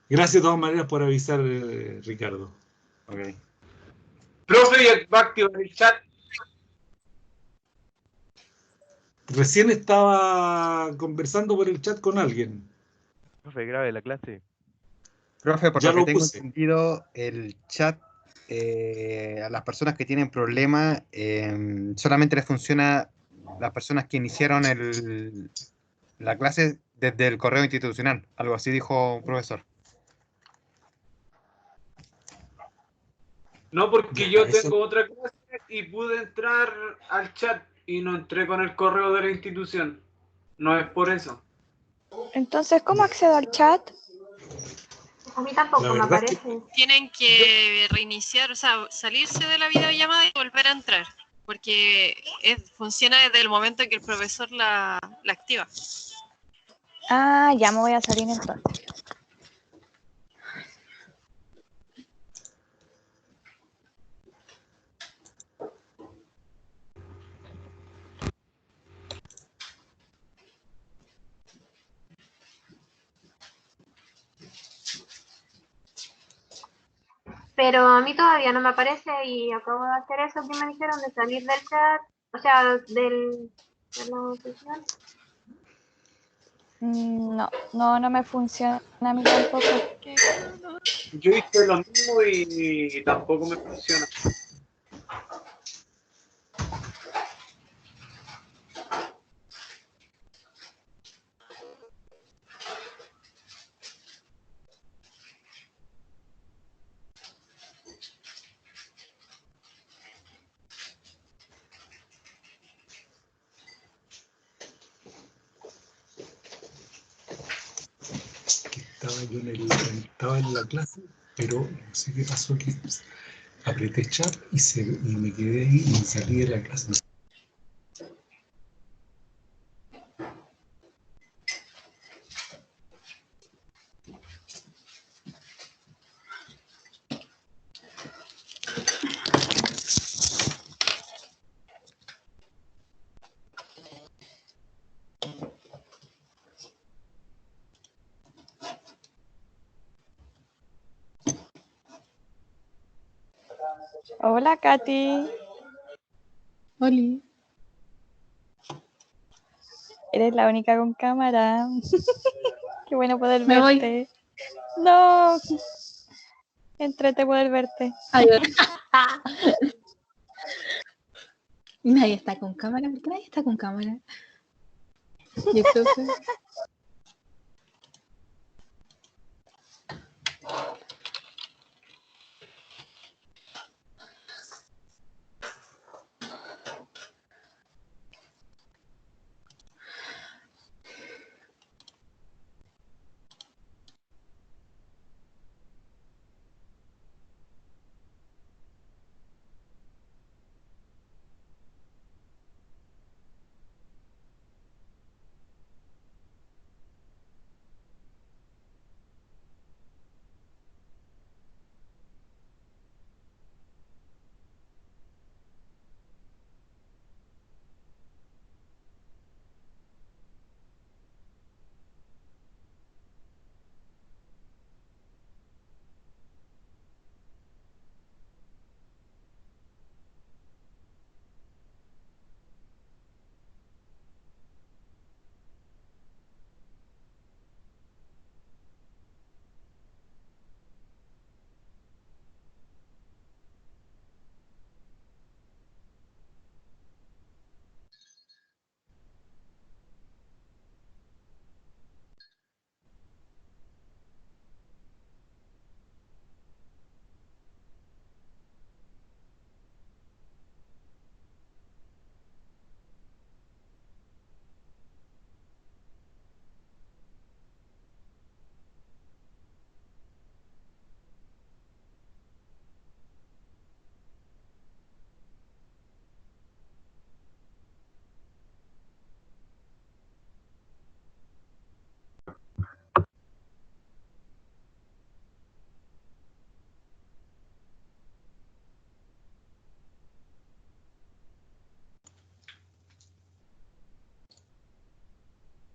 Gracias de todas maneras por avisar, Ricardo. Okay. Profe, ¿va a activar el chat? Recién estaba conversando por el chat con alguien. Profe, grabe la clase. Profe, por Ya lo que lo tengo puse. entendido, el chat a las personas que tienen problemas solamente les funciona las personas que iniciaron la clase desde el correo institucional. Algo así dijo un profesor. No, porque Ya, yo eso- tengo otra clase y pude entrar al chat y no entré con el correo de la institución. No es por eso. Entonces, ¿cómo accedo al chat? A mí tampoco La me verdad es aparece. Tienen que reiniciar, o sea, salirse de la videollamada y volver a entrar, porque funciona desde el momento en que el profesor la activa. Ah, ya me voy a salir entonces. Pero a mí todavía no me aparece y acabo de hacer eso que me dijeron de salir del chat, o sea, de la sesión. No me funciona a mí tampoco. Yo hice lo mismo y tampoco me funciona. que estaba en la clase, pero no sé qué pasó, que apreté chat y me quedé ahí y salí de la clase. Hola, Katy. Oli. Eres la única con cámara. Qué bueno poder Me voy. verte. No. Entrete poder verte. Adiós. Nadie está con cámara. ¿Por qué nadie está con cámara? ¿Y el profe?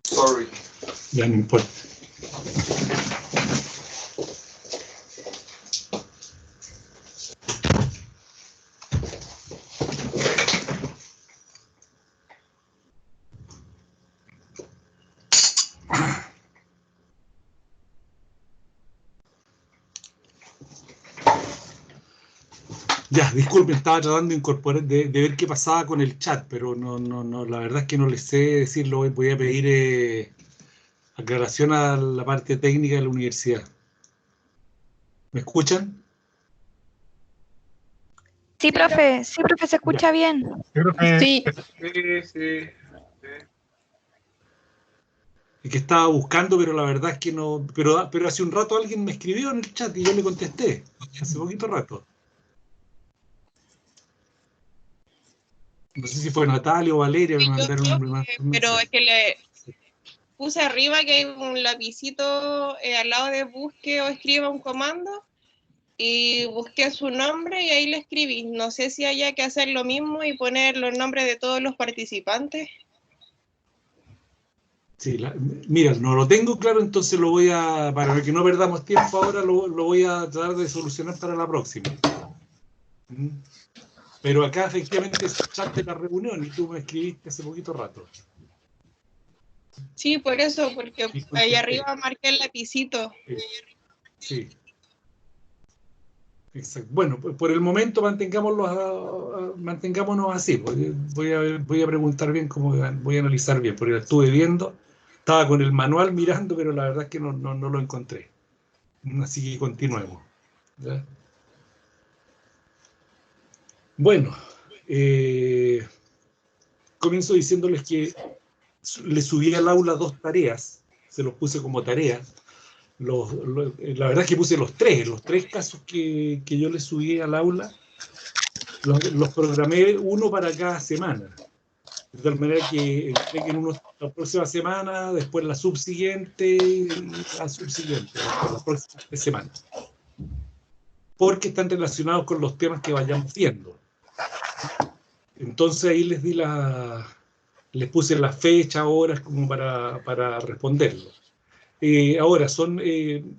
Sorry. Ya no importa. Ya, disculpen, estaba tratando de incorporar, de ver qué pasaba con el chat, pero no, la verdad es que no les sé decirlo. Voy a pedir aclaración a la parte técnica de la universidad. ¿Me escuchan? Sí, profe, se escucha bien. Sí, Sí, sí. Es que estaba buscando, pero la verdad es que no. Pero hace un rato alguien me escribió en el chat y yo le contesté. Hace poquito rato. No sé si fue Natalia o Valeria, me Sí, yo mandaron creo un que, pero mensaje. es que le puse arriba que hay un lapicito al lado de busque o escriba un comando y busqué su nombre y ahí le escribí. No sé si haya que hacer lo mismo y poner los nombres de todos los participantes. Sí, mira, no lo tengo claro, entonces lo voy a, para que no perdamos tiempo ahora, lo voy a tratar de solucionar para la próxima. ¿Mm? Pero acá efectivamente es el chat de la reunión y tú me escribiste hace poquito rato. Sí, por eso, porque Y ahí contesté. arriba marqué el lapicito. Sí. Exacto. Bueno, por el momento mantengámonos así. Voy a preguntar bien voy a analizar bien, porque lo estuve viendo, estaba con el manual mirando, pero la verdad es que no lo encontré. Así que continuemos. ¿Ya? Bueno, comienzo diciéndoles que le subí al aula 2 tareas, se los puse como tarea. La verdad es que puse los tres casos que yo les subí al aula, los programé uno para cada semana. De tal manera que entreguen uno la próxima semana, después la subsiguiente y la subsiguiente, hasta las próximas 3 semanas. Porque están relacionados con los temas que vayamos viendo. Entonces ahí les puse la fecha, horas, como para responderlo. Ahora,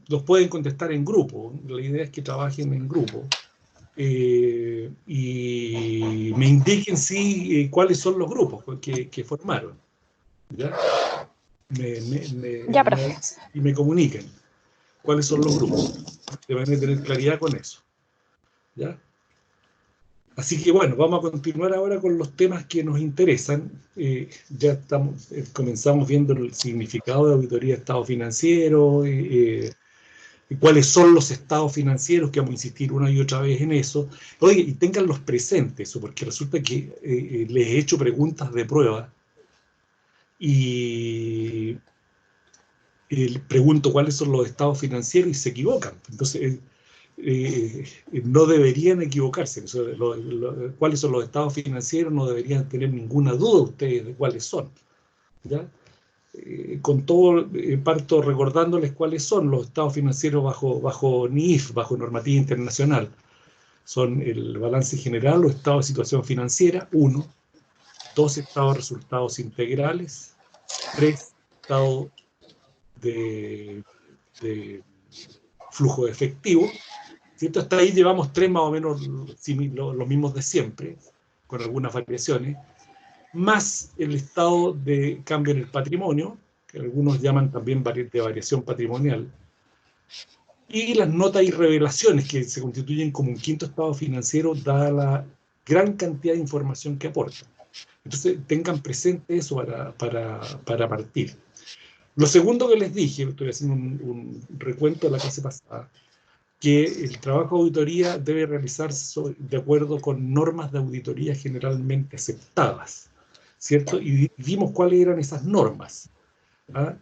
los pueden contestar en grupo. La idea es que trabajen en grupo. Y me indiquen cuáles son los grupos que formaron. ¿Ya? Ya, profe. Y me comuniquen cuáles son los grupos. Van a tener claridad con eso. ¿Ya? Así que bueno, vamos a continuar ahora con los temas que nos interesan. Ya comenzamos viendo el significado de auditoría de estado financiero, cuáles son los estados financieros, que vamos a insistir una y otra vez en eso. Oye, y tenganlos presentes, porque resulta que les he hecho preguntas de prueba y pregunto cuáles son los estados financieros y se equivocan. Entonces, no deberían equivocarse. Cuáles son los estados financieros, no deberían tener ninguna duda ustedes de cuáles son. ¿Ya? Con todo, parto recordándoles cuáles son los estados financieros bajo NIF, bajo normativa internacional. Son el balance general o estado de situación financiera, 1, 2, estado de resultados integrales, 3, estado de flujo de efectivo, ¿cierto? Hasta ahí llevamos 3 más o menos los mismos de siempre, con algunas variaciones, más el estado de cambio en el patrimonio, que algunos llaman también de variación patrimonial, y las notas y revelaciones, que se constituyen como un quinto estado financiero, dada la gran cantidad de información que aportan. Entonces, tengan presente eso para partir. Lo segundo que les dije, estoy haciendo un recuento de la clase pasada, que el trabajo de auditoría debe realizarse de acuerdo con normas de auditoría generalmente aceptadas, ¿cierto? Y vimos cuáles eran esas normas. ¿Ah?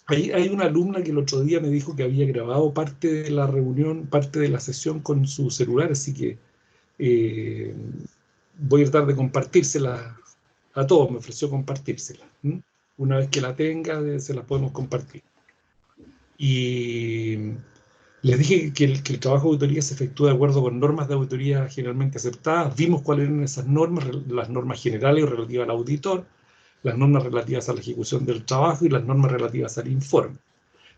Hay una alumna que el otro día me dijo que había grabado parte de la reunión, parte de la sesión con su celular, así que voy a tratar de compartírsela a todos, me ofreció compartírsela. Una vez que la tenga, se la podemos compartir. Y les dije que el trabajo de auditoría se efectúa de acuerdo con normas de auditoría generalmente aceptadas. Vimos cuáles eran esas normas, las normas generales relativas al auditor, las normas relativas a la ejecución del trabajo y las normas relativas al informe.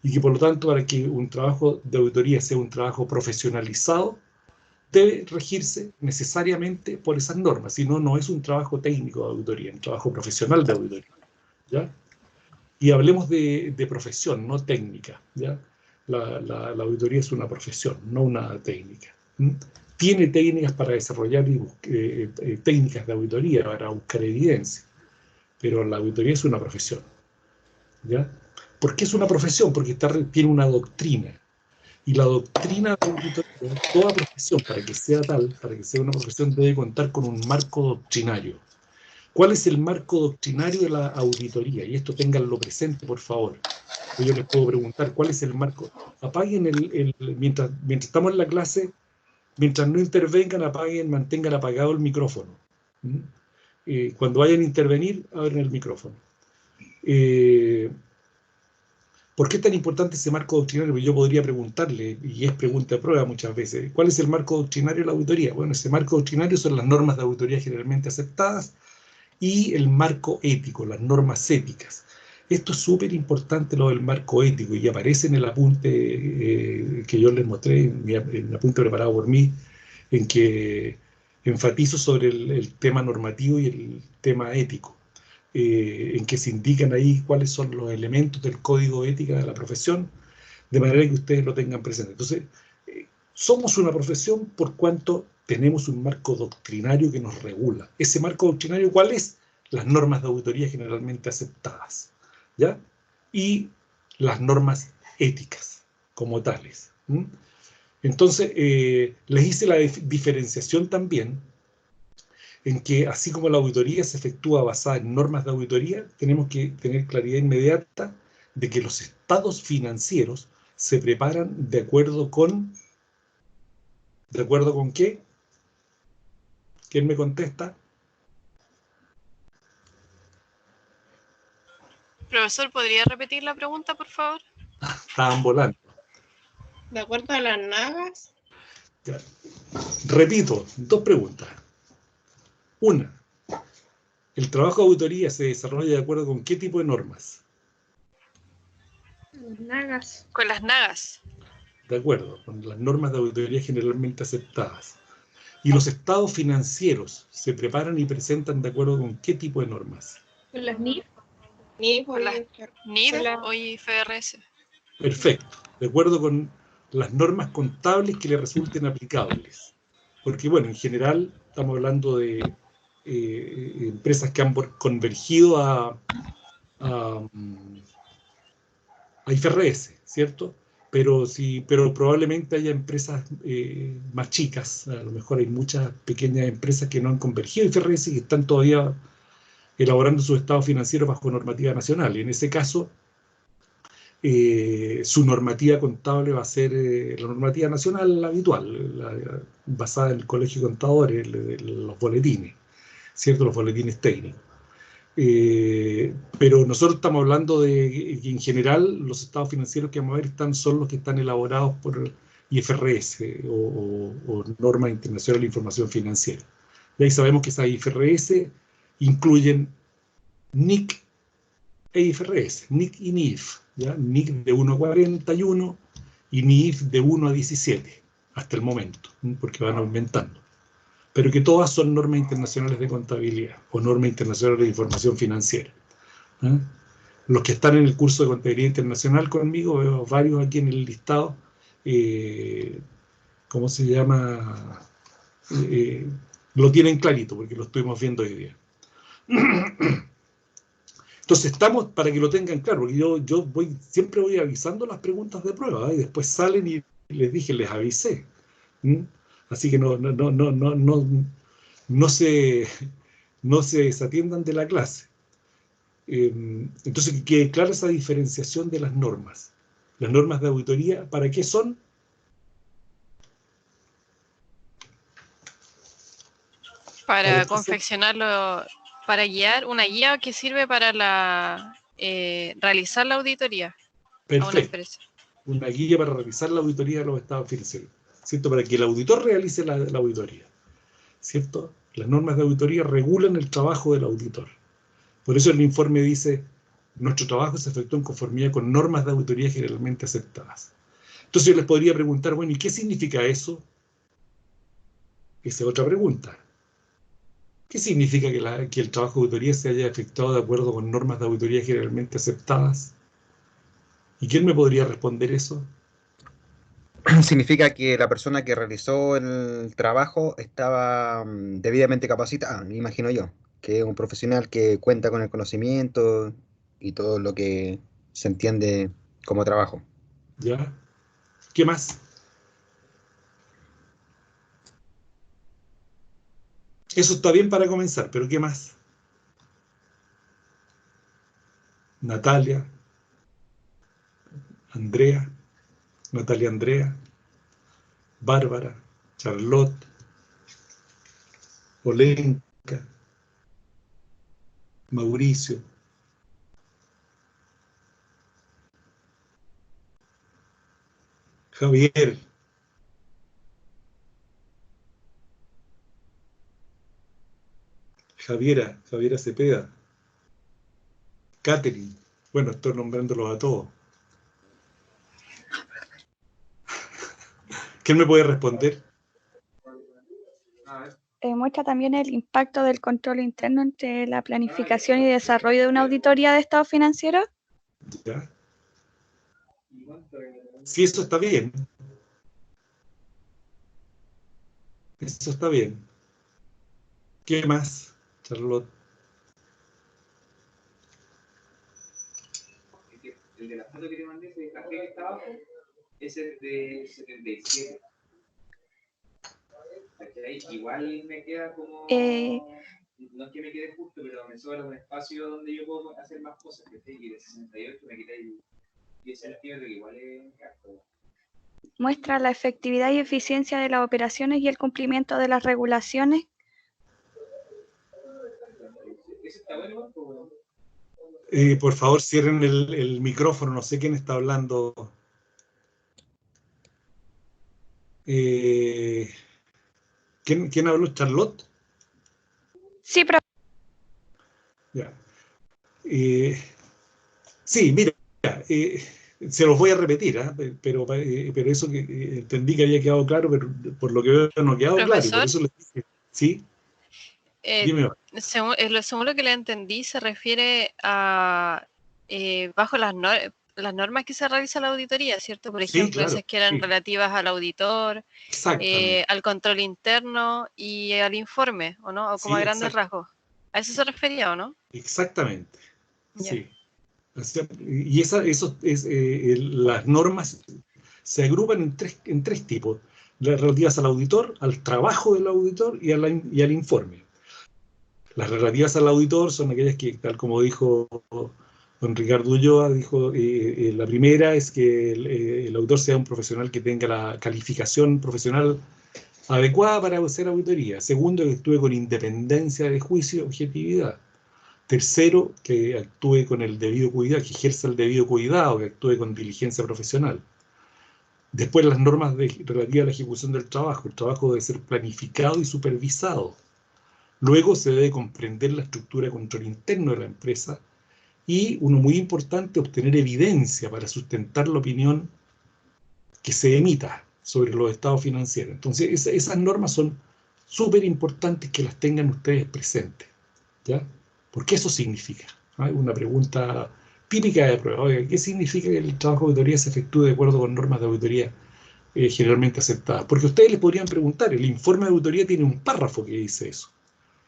Y que por lo tanto, para que un trabajo de auditoría sea un trabajo profesionalizado, debe regirse necesariamente por esas normas. Si no, no es un trabajo técnico de auditoría, es un trabajo profesional de auditoría. ¿Ya? Y hablemos de profesión, no técnica. ¿Ya? La auditoría es una profesión, no una técnica. Tiene técnicas para desarrollar técnicas de auditoría, para buscar evidencia, pero la auditoría es una profesión, ¿ya? ¿Por qué es una profesión? Porque tiene una doctrina, y la doctrina de auditoría, toda profesión, para que sea tal, para que sea una profesión, debe contar con un marco doctrinario. ¿Cuál es el marco doctrinario de la auditoría? Y esto ténganlo presente, por favor. Yo les puedo preguntar, ¿cuál es el marco? Apaguen mientras estamos en la clase, mientras no intervengan, apaguen, mantengan apagado el micrófono. Cuando vayan a intervenir, abren el micrófono. ¿Por qué es tan importante ese marco doctrinario? Porque yo podría preguntarle, y es pregunta de prueba muchas veces, ¿cuál es el marco doctrinario de la auditoría? Bueno, ese marco doctrinario son las normas de auditoría generalmente aceptadas y el marco ético, las normas éticas. Esto es súper importante, lo del marco ético, y aparece en el apunte que yo les mostré, en el apunte preparado por mí, en que enfatizo sobre el tema normativo y el tema ético, en que se indican ahí cuáles son los elementos del código ética de la profesión, de manera que ustedes lo tengan presente. Entonces, somos una profesión por cuanto tenemos un marco doctrinario que nos regula. Ese marco doctrinario, ¿cuál es? Las normas de auditoría generalmente aceptadas, ¿ya? Y las normas éticas como tales. Entonces, les hice la diferenciación también en que, así como la auditoría se efectúa basada en normas de auditoría, tenemos que tener claridad inmediata de que los estados financieros se preparan de acuerdo con... ¿De acuerdo con qué? ¿Quién me contesta? Profesor, ¿podría repetir la pregunta, por favor? Estaban volando. ¿De acuerdo a las nagas? Ya. Repito, dos preguntas. Una, ¿el trabajo de auditoría se desarrolla de acuerdo con qué tipo de normas? Nagas. Con las nagas. De acuerdo, con las normas de auditoría generalmente aceptadas. ¿Y los estados financieros se preparan y presentan de acuerdo con qué tipo de normas? Con las NIF. NIF Con las NIF o IFRS. Perfecto, de acuerdo con las normas contables que le resulten aplicables. Porque, bueno, en general estamos hablando de empresas que han convergido a IFRS, ¿cierto? Pero probablemente haya empresas más chicas, a lo mejor hay muchas pequeñas empresas que no han convergido a IFRS y que están todavía elaborando sus estados financieros bajo normativa nacional. Y en ese caso, su normativa contable va a ser la normativa nacional habitual, basada en el Colegio de Contadores, los boletines, ¿cierto? Los boletines técnicos. Pero nosotros estamos hablando de que en general los estados financieros que vamos a ver son los que están elaborados por IFRS o Normas Internacionales de Información Financiera. Y ahí sabemos que esas IFRS incluyen NIC e IFRS, NIC y NIF, ¿ya? NIC de 1 a 41 y NIF de 1 a 17 hasta el momento, porque van aumentando. Pero que todas son normas internacionales de contabilidad o normas internacionales de información financiera. Los que están en el curso de contabilidad internacional conmigo, veo varios aquí en el listado, ¿cómo se llama? Lo tienen clarito porque lo estuvimos viendo hoy día. Entonces estamos, para que lo tengan claro, porque yo siempre voy avisando las preguntas de prueba, y después salen y les dije, les avisé. Así que no se desatiendan de la clase. Entonces, que quede clara esa diferenciación de las normas. Las normas de auditoría, ¿para qué son? Para confeccionarlo, para guiar, una guía que sirve para realizar la auditoría. Perfecto. A una empresa. Una guía para realizar la auditoría de los estados financieros, ¿cierto? Para que el auditor realice la auditoría, ¿cierto? Las normas de auditoría regulan el trabajo del auditor. Por eso el informe dice, nuestro trabajo se efectúa en conformidad con normas de auditoría generalmente aceptadas. Entonces yo les podría preguntar, bueno, ¿y qué significa eso? Esa es otra pregunta. ¿Qué significa que el trabajo de auditoría se haya efectuado de acuerdo con normas de auditoría generalmente aceptadas? ¿Y quién me podría responder eso? significa que la persona que realizó el trabajo estaba debidamente capacitada, me imagino yo, que es un profesional que cuenta con el conocimiento y todo lo que se entiende como trabajo. ¿Ya? ¿Qué más? Eso está bien para comenzar, pero ¿qué más? Natalia, Andrea, Natalia Andrea, Bárbara, Charlotte, Olenka, Mauricio. Javier. Javiera Cepeda. Catherine. Bueno, estoy nombrándolos a todos. ¿Quién me puede responder? Muestra también el impacto del control interno entre la planificación y desarrollo de una auditoría de estado financiero. ¿Ya? Sí, eso está bien. Eso está bien. ¿Qué más, Charlotte? El de la foto que te mandé, ese café que está abajo, ese es de 77. Igual me queda como... no es que me quede justo, pero me sobra un espacio donde yo puedo hacer más cosas. Y de 68 me quita el 10 centímetros, que igual es gasto. Muestra la efectividad y eficiencia de las operaciones y el cumplimiento de las regulaciones. ¿Eso está bueno? Por favor, cierren el micrófono. No sé quién está hablando. ¿Quién habló? ¿Charlotte? Sí, pero... Ya. Sí, mira, se los voy a repetir, pero eso que entendí que había quedado claro, pero por lo que veo no ha quedado claro, y por eso les dije, ¿sí? Dime. Según lo que le entendí, se refiere a bajo las normas que se realiza la auditoría, ¿cierto? Por ejemplo, claro, esas que eran relativas al auditor, al control interno y al informe, ¿o no? O como a grandes rasgos. ¿A eso se refería o no? Exactamente, yeah. Sí. Y las normas se agrupan en tres tipos: las relativas al auditor, al trabajo del auditor y al informe. Las relativas al auditor son aquellas que, tal como dijo don Ricardo Ulloa, dijo, la primera es que el auditor sea un profesional que tenga la calificación profesional adecuada para hacer auditoría. Segundo, que actúe con independencia de juicio y objetividad. Tercero, que actúe con el debido cuidado, que ejerza el debido cuidado, que actúe con diligencia profesional. Después, las normas relativas a la ejecución del trabajo. El trabajo debe ser planificado y supervisado. Luego se debe comprender la estructura de control interno de la empresa y, uno muy importante, obtener evidencia para sustentar la opinión que se emita sobre los estados financieros. Entonces, esas normas son súper importantes que las tengan ustedes presentes, ¿ya? Porque eso significa, ¿no? Una pregunta típica de prueba: oiga, ¿qué significa que el trabajo de auditoría se efectúe de acuerdo con normas de auditoría generalmente aceptadas? Porque ustedes les podrían preguntar, el informe de auditoría tiene un párrafo que dice eso.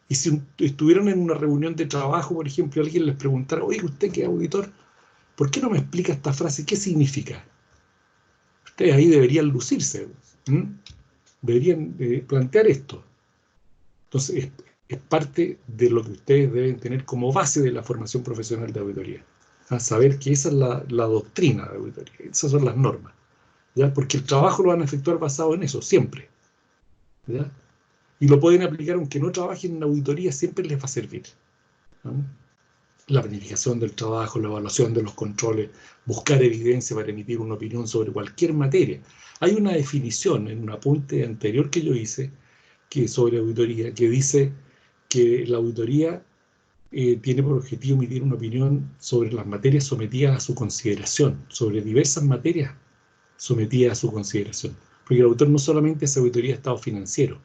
Y si estuvieran en una reunión de trabajo, por ejemplo, y alguien les preguntara, oye, usted que es auditor, ¿por qué no me explica esta frase? ¿Qué significa? Ustedes ahí deberían lucirse, deberían plantear esto. Entonces, es parte de lo que ustedes deben tener como base de la formación profesional de auditoría. A saber que esa es la doctrina de auditoría, esas son las normas, ¿ya? Porque el trabajo lo van a efectuar basado en eso, siempre, ¿ya? Y lo pueden aplicar aunque no trabajen en auditoría, siempre les va a servir, ¿no? La planificación del trabajo, la evaluación de los controles, buscar evidencia para emitir una opinión sobre cualquier materia. Hay una definición en un apunte anterior que yo hice sobre auditoría, que dice que la auditoría tiene por objetivo emitir una opinión sobre las materias sometidas a su consideración, sobre diversas materias sometidas a su consideración. Porque el auditor no solamente hace auditoría de estado financiero,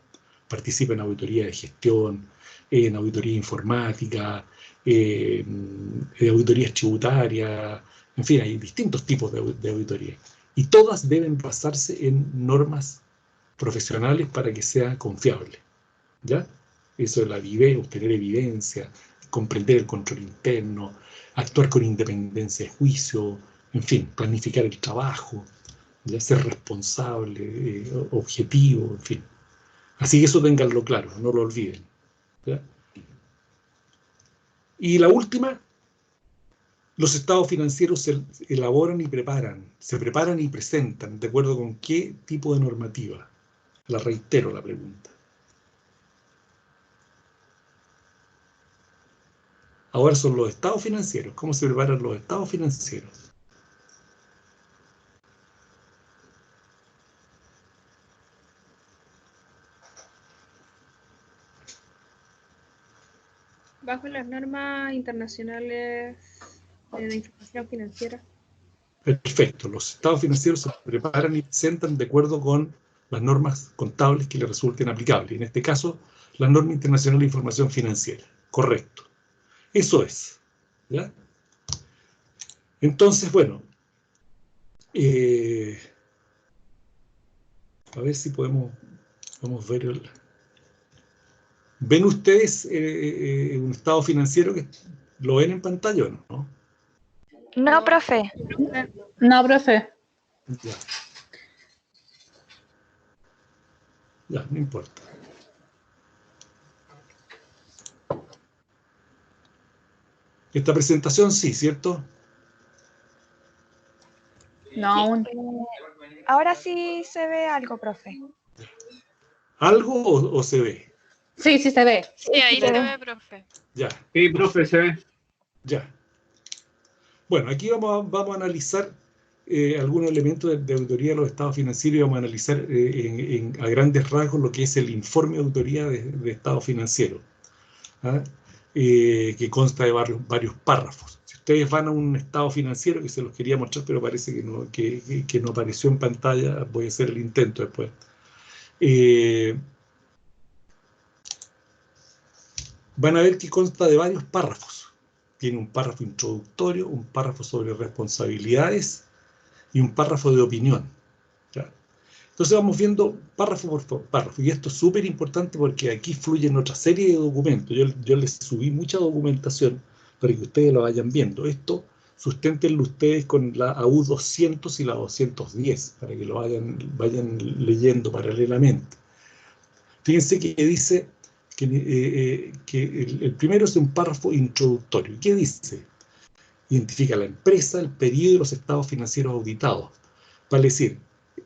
participa en auditoría de gestión, en auditoría informática, de auditorías tributarias, en fin, hay distintos tipos de auditoría. Y todas deben basarse en normas profesionales para que sea confiable, ¿ya? Eso de la obtener evidencia, comprender el control interno, actuar con independencia de juicio, en fin, planificar el trabajo, ¿ya? Ser responsable, objetivo, en fin. Así que eso ténganlo claro, no lo olviden, ¿ya? Y la última, los estados financieros se elaboran y se preparan y presentan, ¿de acuerdo con qué tipo de normativa? La reitero la pregunta. Ahora son los estados financieros. ¿Cómo se preparan los estados financieros? Bajo las normas internacionales de información financiera. Perfecto. Los estados financieros se preparan y presentan de acuerdo con las normas contables que le resulten aplicables. En este caso, la norma internacional de información financiera. Correcto. Eso es, ¿ya? Entonces, bueno, a ver si podemos ver el... ¿Ven ustedes un estado financiero que lo ven en pantalla o no? No, profe. No, profe. Ya. Ya, no importa. Esta presentación sí, ¿cierto? No, aún. Ahora sí se ve algo, profe. ¿Algo o se ve? Sí, sí se ve. Sí, ahí se ve, profe. Ya. Sí, profe, se ve. Ya. Bueno, aquí vamos a analizar algunos elementos de auditoría de los estados financieros y vamos a analizar a grandes rasgos lo que es el informe de auditoría de estado financiero, ¿ah? Que consta de varios párrafos. Si ustedes van a un estado financiero, que se los quería mostrar, pero parece que no apareció en pantalla, voy a hacer el intento después. Van a ver que consta de varios párrafos. Tiene un párrafo introductorio, un párrafo sobre responsabilidades y un párrafo de opinión, ¿ya? Entonces vamos viendo párrafo por párrafo, y esto es súper importante porque aquí fluyen otra serie de documentos. Yo les subí mucha documentación para que ustedes lo vayan viendo. Esto susténtenlo ustedes con la AU 200 y la 210, para que lo vayan leyendo paralelamente. Fíjense que dice que el primero es un párrafo introductorio. ¿Qué dice? Identifica la empresa, el periodo y los estados financieros auditados. Vale decir,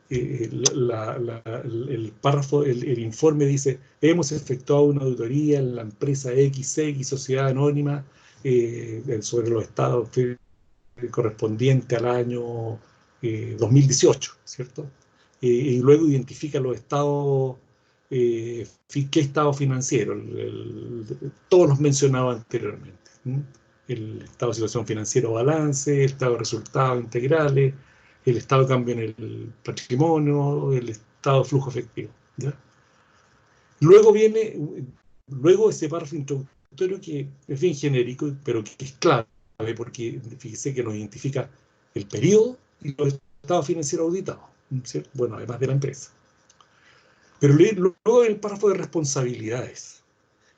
el párrafo, el informe dice: hemos efectuado una auditoría en la empresa XX, sociedad anónima, sobre los estados correspondientes al año 2018, ¿cierto? Y luego identifica los estados, ¿qué estado financiero? Todos los mencionados anteriormente. El estado de situación financiera o balance, el estado de resultados integrales, el estado de cambio en el patrimonio, el estado de flujo efectivo, ¿ya? Luego ese párrafo introductorio que es bien genérico, pero que es clave, porque fíjese que nos identifica el periodo y los estados financieros auditados, ¿cierto? Bueno, además de la empresa. Pero luego el párrafo de responsabilidades,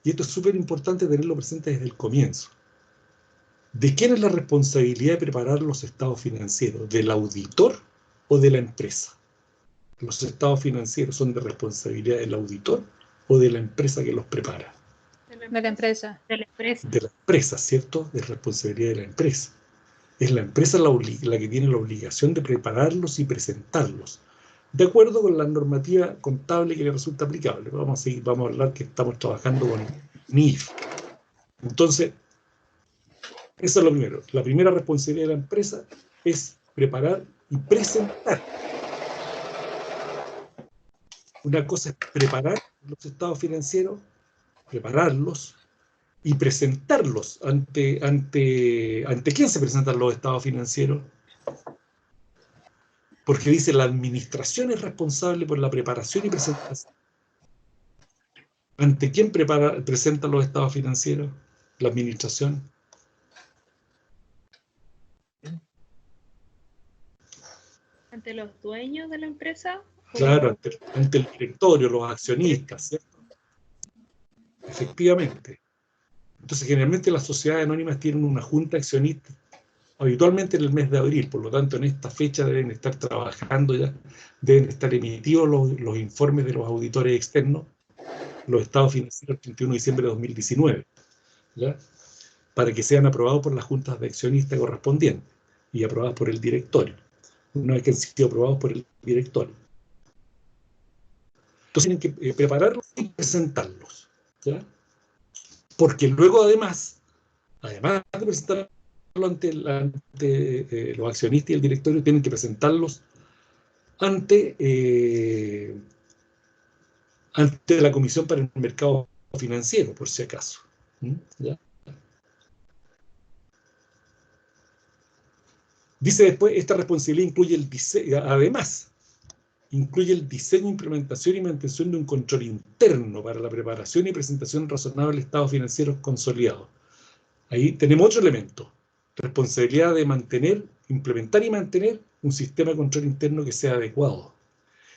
y esto es súper importante tenerlo presente desde el comienzo. ¿De quién es la responsabilidad de preparar los estados financieros? ¿Del auditor o de la empresa? ¿Los estados financieros son de responsabilidad del auditor o de la empresa que los prepara? De la empresa. De la empresa. De la empresa, ¿cierto? De responsabilidad de la empresa. Es la empresa la que tiene la obligación de prepararlos y presentarlos, de acuerdo con la normativa contable que le resulta aplicable. Vamos a hablar que estamos trabajando con NIF. Entonces, eso es lo primero. La primera responsabilidad de la empresa es preparar y presentar. Una cosa es preparar los estados financieros, prepararlos y presentarlos. ¿Ante quién se presentan los estados financieros? Porque dice: la administración es responsable por la preparación y presentación. ¿Ante quién presenta los estados financieros? La administración. ante los dueños de la empresa. Claro, ante el directorio, los accionistas, ¿cierto? Efectivamente. Entonces, generalmente las sociedades anónimas tienen una junta accionista habitualmente en el mes de abril, por lo tanto, en esta fecha deben estar trabajando ya, deben estar emitidos los informes de los auditores externos, los estados financieros el 31 de diciembre de 2019, ¿ya? Para que sean aprobados por las juntas de accionistas correspondientes y aprobados por el directorio, una vez que han sido aprobados por el directorio. Entonces tienen que prepararlos y presentarlos, ¿ya? Porque luego además de presentarlo ante los accionistas y el directorio, tienen que presentarlos ante la Comisión para el Mercado Financiero, por si acaso. ¿Ya? Dice después, esta responsabilidad incluye el diseño, además, incluye el diseño, implementación y mantención de un control interno para la preparación y presentación razonable de estados financieros consolidados. Ahí tenemos otro elemento, responsabilidad de mantener, implementar y mantener un sistema de control interno que sea adecuado.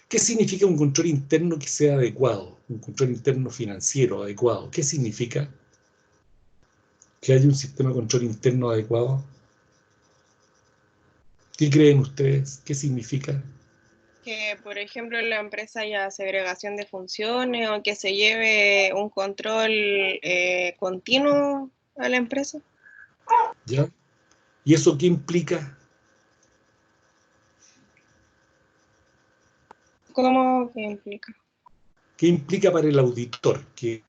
¿Qué significa un control interno que sea adecuado? Un control interno financiero adecuado. ¿Qué significa que haya un sistema de control interno adecuado? ¿Qué creen ustedes? ¿Qué significa? Que, por ejemplo, en la empresa haya segregación de funciones o que se lleve un control continuo a la empresa. ¿Ya? ¿Y eso qué implica? ¿Cómo que implica? ¿Qué implica para el auditor que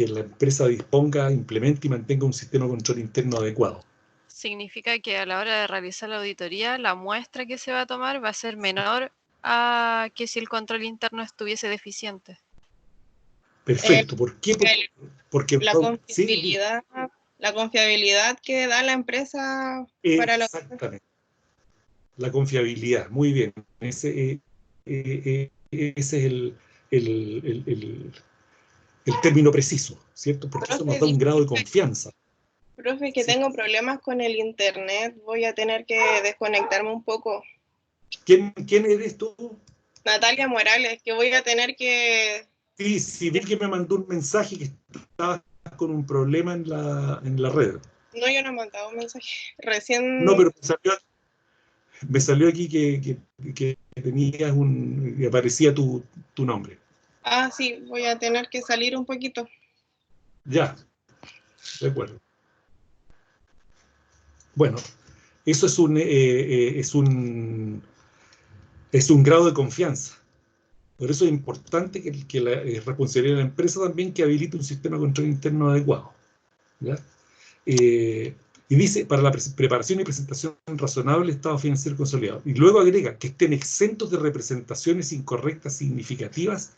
la empresa disponga, implemente y mantenga un sistema de control interno adecuado? Significa que a la hora de realizar la auditoría, la muestra que se va a tomar va a ser menor a que si el control interno estuviese deficiente. Perfecto. ¿Por qué? Porque ¿sí? La confiabilidad que da la empresa para la... Exactamente. La confiabilidad, muy bien. Ese es el término preciso, ¿cierto? Porque Profe, eso nos da un grado de confianza. Profe, que Sí. tengo problemas con el internet, voy a tener que desconectarme un poco. ¿Quién eres tú? Natalia Morales, que voy a tener que... Sí, vi que me mandó un mensaje que estaba con un problema en la red. No, yo no he mandado un mensaje. Recién... No, pero me salió aquí que tenías que aparecía tu nombre. Ah, sí, voy a tener que salir un poquito. Ya, de acuerdo. Bueno, eso es un grado de confianza. Por eso es importante que la responsabilidad de la empresa también que habilite un sistema de control interno adecuado, ¿ya? Y dice, para la preparación y presentación razonable de estado financiero consolidado. Y luego agrega que estén exentos de representaciones incorrectas significativas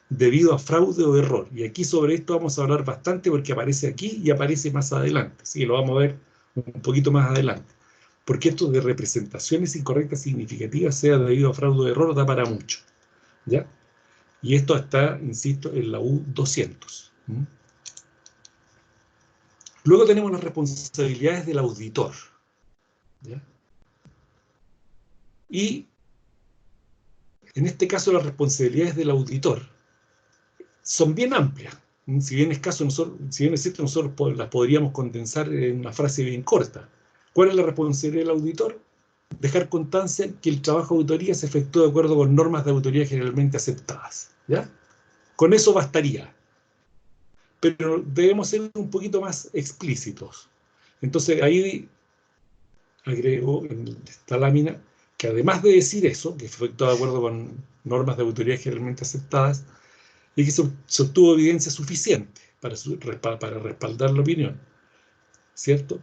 debido a fraude o error. Y aquí sobre esto vamos a hablar bastante porque aparece aquí y aparece más adelante. Así que lo vamos a ver un poquito más adelante. Porque esto de representaciones incorrectas significativas, sea debido a fraude o error, da para mucho, ¿ya? Y esto está, insisto, en la U200. Luego tenemos las responsabilidades del auditor, ¿ya? Y en este caso las responsabilidades del auditor son bien amplias. Si bien es cierto, nosotros las podríamos condensar en una frase bien corta. ¿Cuál es la responsabilidad del auditor? Dejar constancia que el trabajo de auditoría se efectúa de acuerdo con normas de auditoría generalmente aceptadas, ¿ya? Con eso bastaría. Pero debemos ser un poquito más explícitos. Entonces ahí agrego en esta lámina que además de decir eso, que fue todo de acuerdo con normas de auditoría generalmente aceptadas, y que se obtuvo evidencia suficiente para respaldar la opinión, ¿cierto?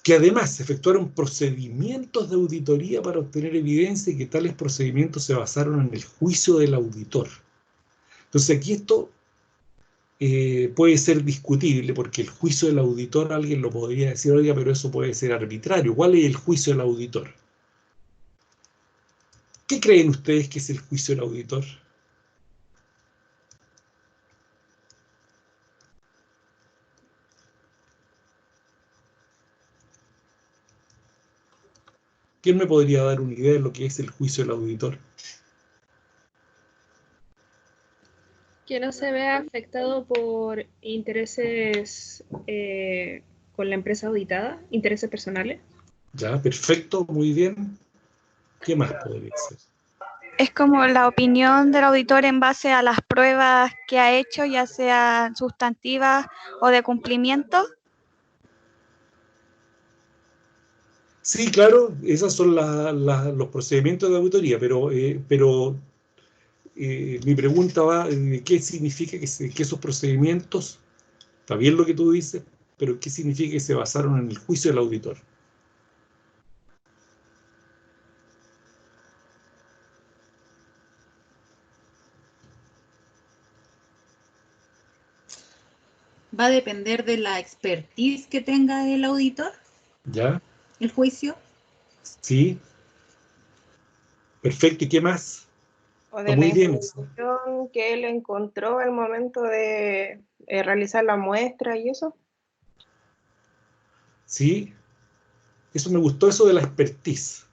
Que además se efectuaron procedimientos de auditoría para obtener evidencia y que tales procedimientos se basaron en el juicio del auditor. Entonces aquí esto puede ser discutible porque el juicio del auditor, alguien lo podría decir, oiga, pero eso puede ser arbitrario. ¿Cuál es el juicio del auditor? ¿Qué creen ustedes que es el juicio del auditor? ¿Quién me podría dar una idea de lo que es el juicio del auditor? Que no se vea afectado por intereses con la empresa auditada, intereses personales. Ya, perfecto, muy bien. ¿Qué más podría ser? Es como la opinión del auditor en base a las pruebas que ha hecho, ya sean sustantivas o de cumplimiento. Sí, claro, esos son los procedimientos de auditoría, pero mi pregunta va de qué significa que esos procedimientos, está bien lo que tú dices, pero qué significa que se basaron en el juicio del auditor. Va a depender de la expertise que tenga el auditor, ¿Ya? el juicio. Sí. Perfecto, ¿y qué más? O Está de la muy bien. información que él encontró al momento de realizar la muestra y eso. Sí, eso me gustó, eso de la expertise.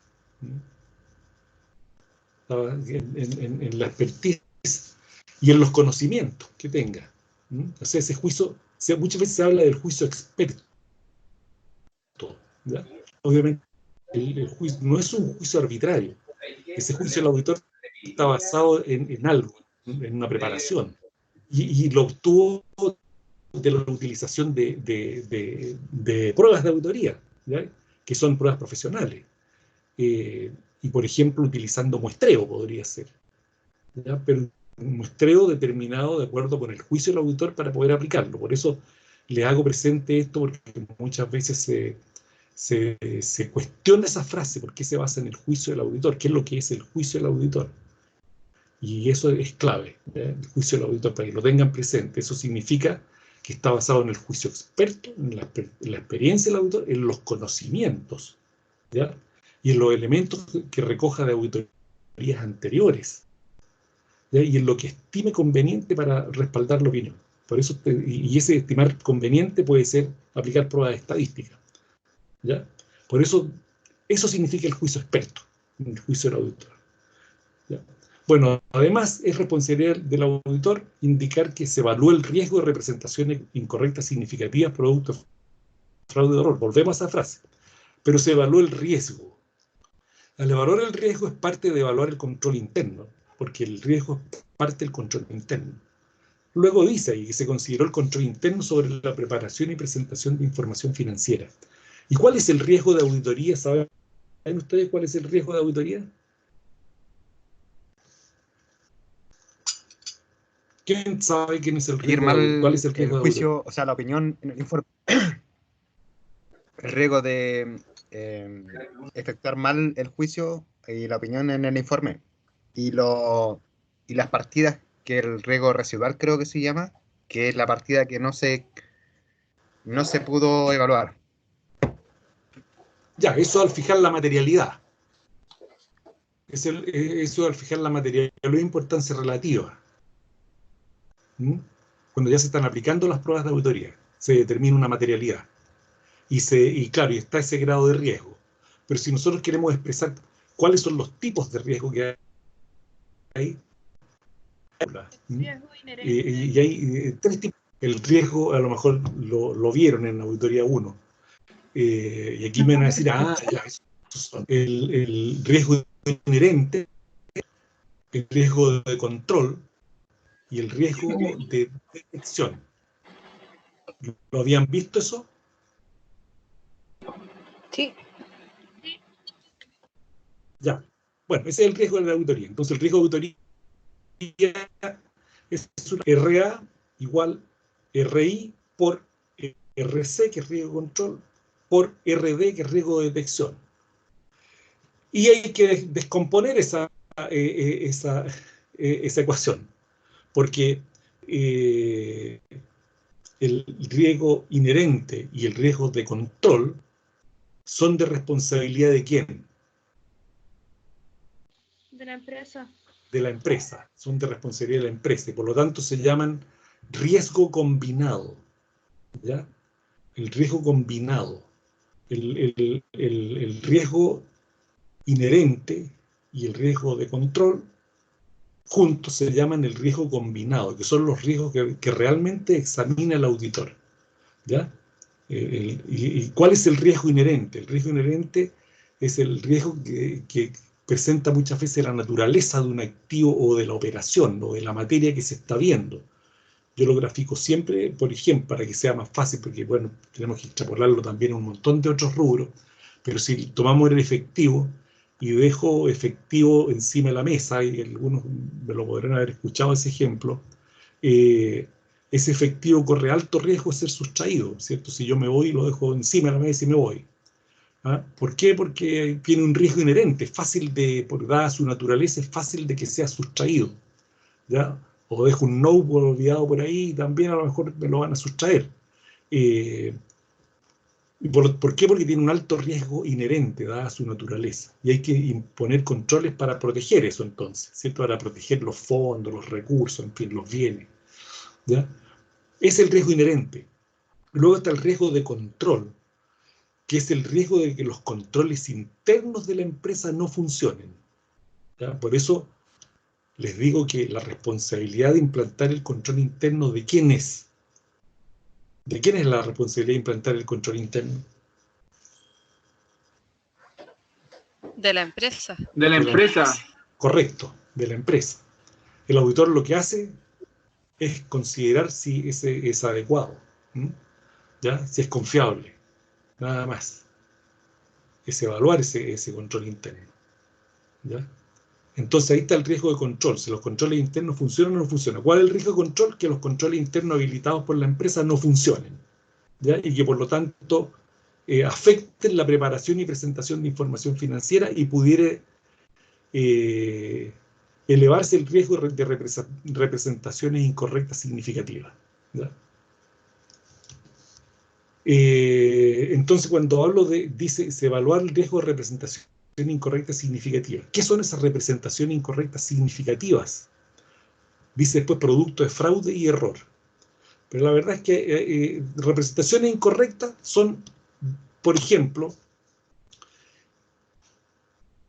En la expertise y en los conocimientos que tenga. O sea, ese juicio, muchas veces se habla del juicio experto. ¿Ya? Obviamente, el juicio no es un juicio arbitrario. Ese juicio del auditor está basado en algo, en una preparación. Y lo obtuvo de la utilización de pruebas de auditoría, ¿ya? Que son pruebas profesionales. Y, por ejemplo, utilizando muestreo podría ser, ¿ya? Pero un muestreo determinado de acuerdo con el juicio del auditor para poder aplicarlo. Por eso le hago presente esto, porque muchas veces se cuestiona esa frase, ¿por qué se basa en el juicio del auditor? ¿Qué es lo que es el juicio del auditor? Y eso es clave, ¿ya? El juicio del auditor, para que lo tengan presente. Eso significa que está basado en el juicio experto, en la experiencia del auditor, en los conocimientos, ¿ya? Y en los elementos que recoja de auditorías anteriores, ¿ya? Y en lo que estime conveniente para respaldar la opinión. Por eso, y ese estimar conveniente puede ser aplicar pruebas estadísticas, ¿ya? Por eso significa el juicio experto, el juicio del auditor, ¿ya? Bueno, además es responsabilidad del auditor indicar que se evalúa el riesgo de representaciones incorrectas significativas producto de fraude de error. Volvemos a esa frase. Pero se evalúa el riesgo. Al evaluar el riesgo es parte de evaluar el control interno, porque el riesgo es parte del control interno. Luego dice ahí que se consideró el control interno sobre la preparación y presentación de información financiera. ¿Y cuál es el riesgo de auditoría? ¿Saben ustedes cuál es el riesgo de auditoría? ¿Quién sabe quién es el Seguir riesgo mal cuál es el el riesgo de juicio, auditoría? o sea, la opinión en el informe. El riesgo de efectuar mal el juicio y la opinión en el informe. Y las partidas, que el riesgo residual creo que se llama, que es la partida que no se pudo evaluar. Ya, eso al fijar la materialidad. Eso al fijar la materialidad es importancia relativa. Cuando ya se están aplicando las pruebas de auditoría, se determina una materialidad. Y claro, y está ese grado de riesgo. Pero si nosotros queremos expresar cuáles son los tipos de riesgo que hay, y hay tres tipos. El riesgo, a lo mejor lo vieron en la auditoría 1. Y aquí me van a decir, ya, esos son el riesgo inherente, el riesgo de control y el riesgo de detección. ¿Lo habían visto eso? Sí. Ya. Bueno, ese es el riesgo de la auditoría. Entonces, el riesgo de auditoría es una RA igual RI por RC, que es riesgo de control, por RD, que es riesgo de detección. Y hay que descomponer esa ecuación, porque el riesgo inherente y el riesgo de control son de responsabilidad ¿de quién? De la empresa. De la empresa, son de responsabilidad de la empresa, y por lo tanto se llaman riesgo combinado, ¿ya? El riesgo combinado, el riesgo inherente y el riesgo de control juntos se llaman el riesgo combinado, que son los riesgos que realmente examina el auditor, ¿ya? ¿Y cuál es el riesgo inherente? El riesgo inherente es el riesgo que presenta muchas veces la naturaleza de un activo o de la operación o de la materia que se está viendo. Yo lo grafico siempre, por ejemplo, para que sea más fácil, porque bueno, tenemos que extrapolarlo también a un montón de otros rubros, pero si tomamos el efectivo y dejo efectivo encima de la mesa, y algunos me lo podrán haber escuchado ese ejemplo, ese efectivo corre alto riesgo de ser sustraído, ¿cierto? Si yo me voy, lo dejo encima de la mesa y me voy. ¿Ah? ¿Por qué? Porque tiene un riesgo inherente, fácil de, por dada su naturaleza, es fácil de que sea sustraído, ¿ya? O dejo un notebook olvidado por ahí y también a lo mejor me lo van a sustraer. ¿Por qué? Porque tiene un alto riesgo inherente, dada su naturaleza. Y hay que imponer controles para proteger eso entonces, ¿cierto? Para proteger los fondos, los recursos, en fin, los bienes, ¿ya? Es el riesgo inherente. Luego está el riesgo de control, que es el riesgo de que los controles internos de la empresa no funcionen, ¿ya? Por eso les digo que la responsabilidad de implantar el control interno, ¿de quién es? ¿De quién es la responsabilidad de implantar el control interno? De la empresa. De la empresa. Correcto, de la empresa. El auditor lo que hace es considerar si es adecuado, ¿ya? Si es confiable, nada más. Es evaluar ese control interno, ¿ya? Entonces ahí está el riesgo de control, si los controles internos funcionan o no funcionan. ¿Cuál es el riesgo de control? Que los controles internos habilitados por la empresa no funcionen, ¿ya? Y que por lo tanto afecten la preparación y presentación de información financiera y pudiera elevarse el riesgo de representaciones incorrectas significativas, ¿ya? Entonces cuando hablo dice evaluar el riesgo de representación incorrecta significativa. ¿Qué son esas representaciones incorrectas significativas? Dice después producto de fraude y error. Pero la verdad es que representaciones incorrectas son, por ejemplo,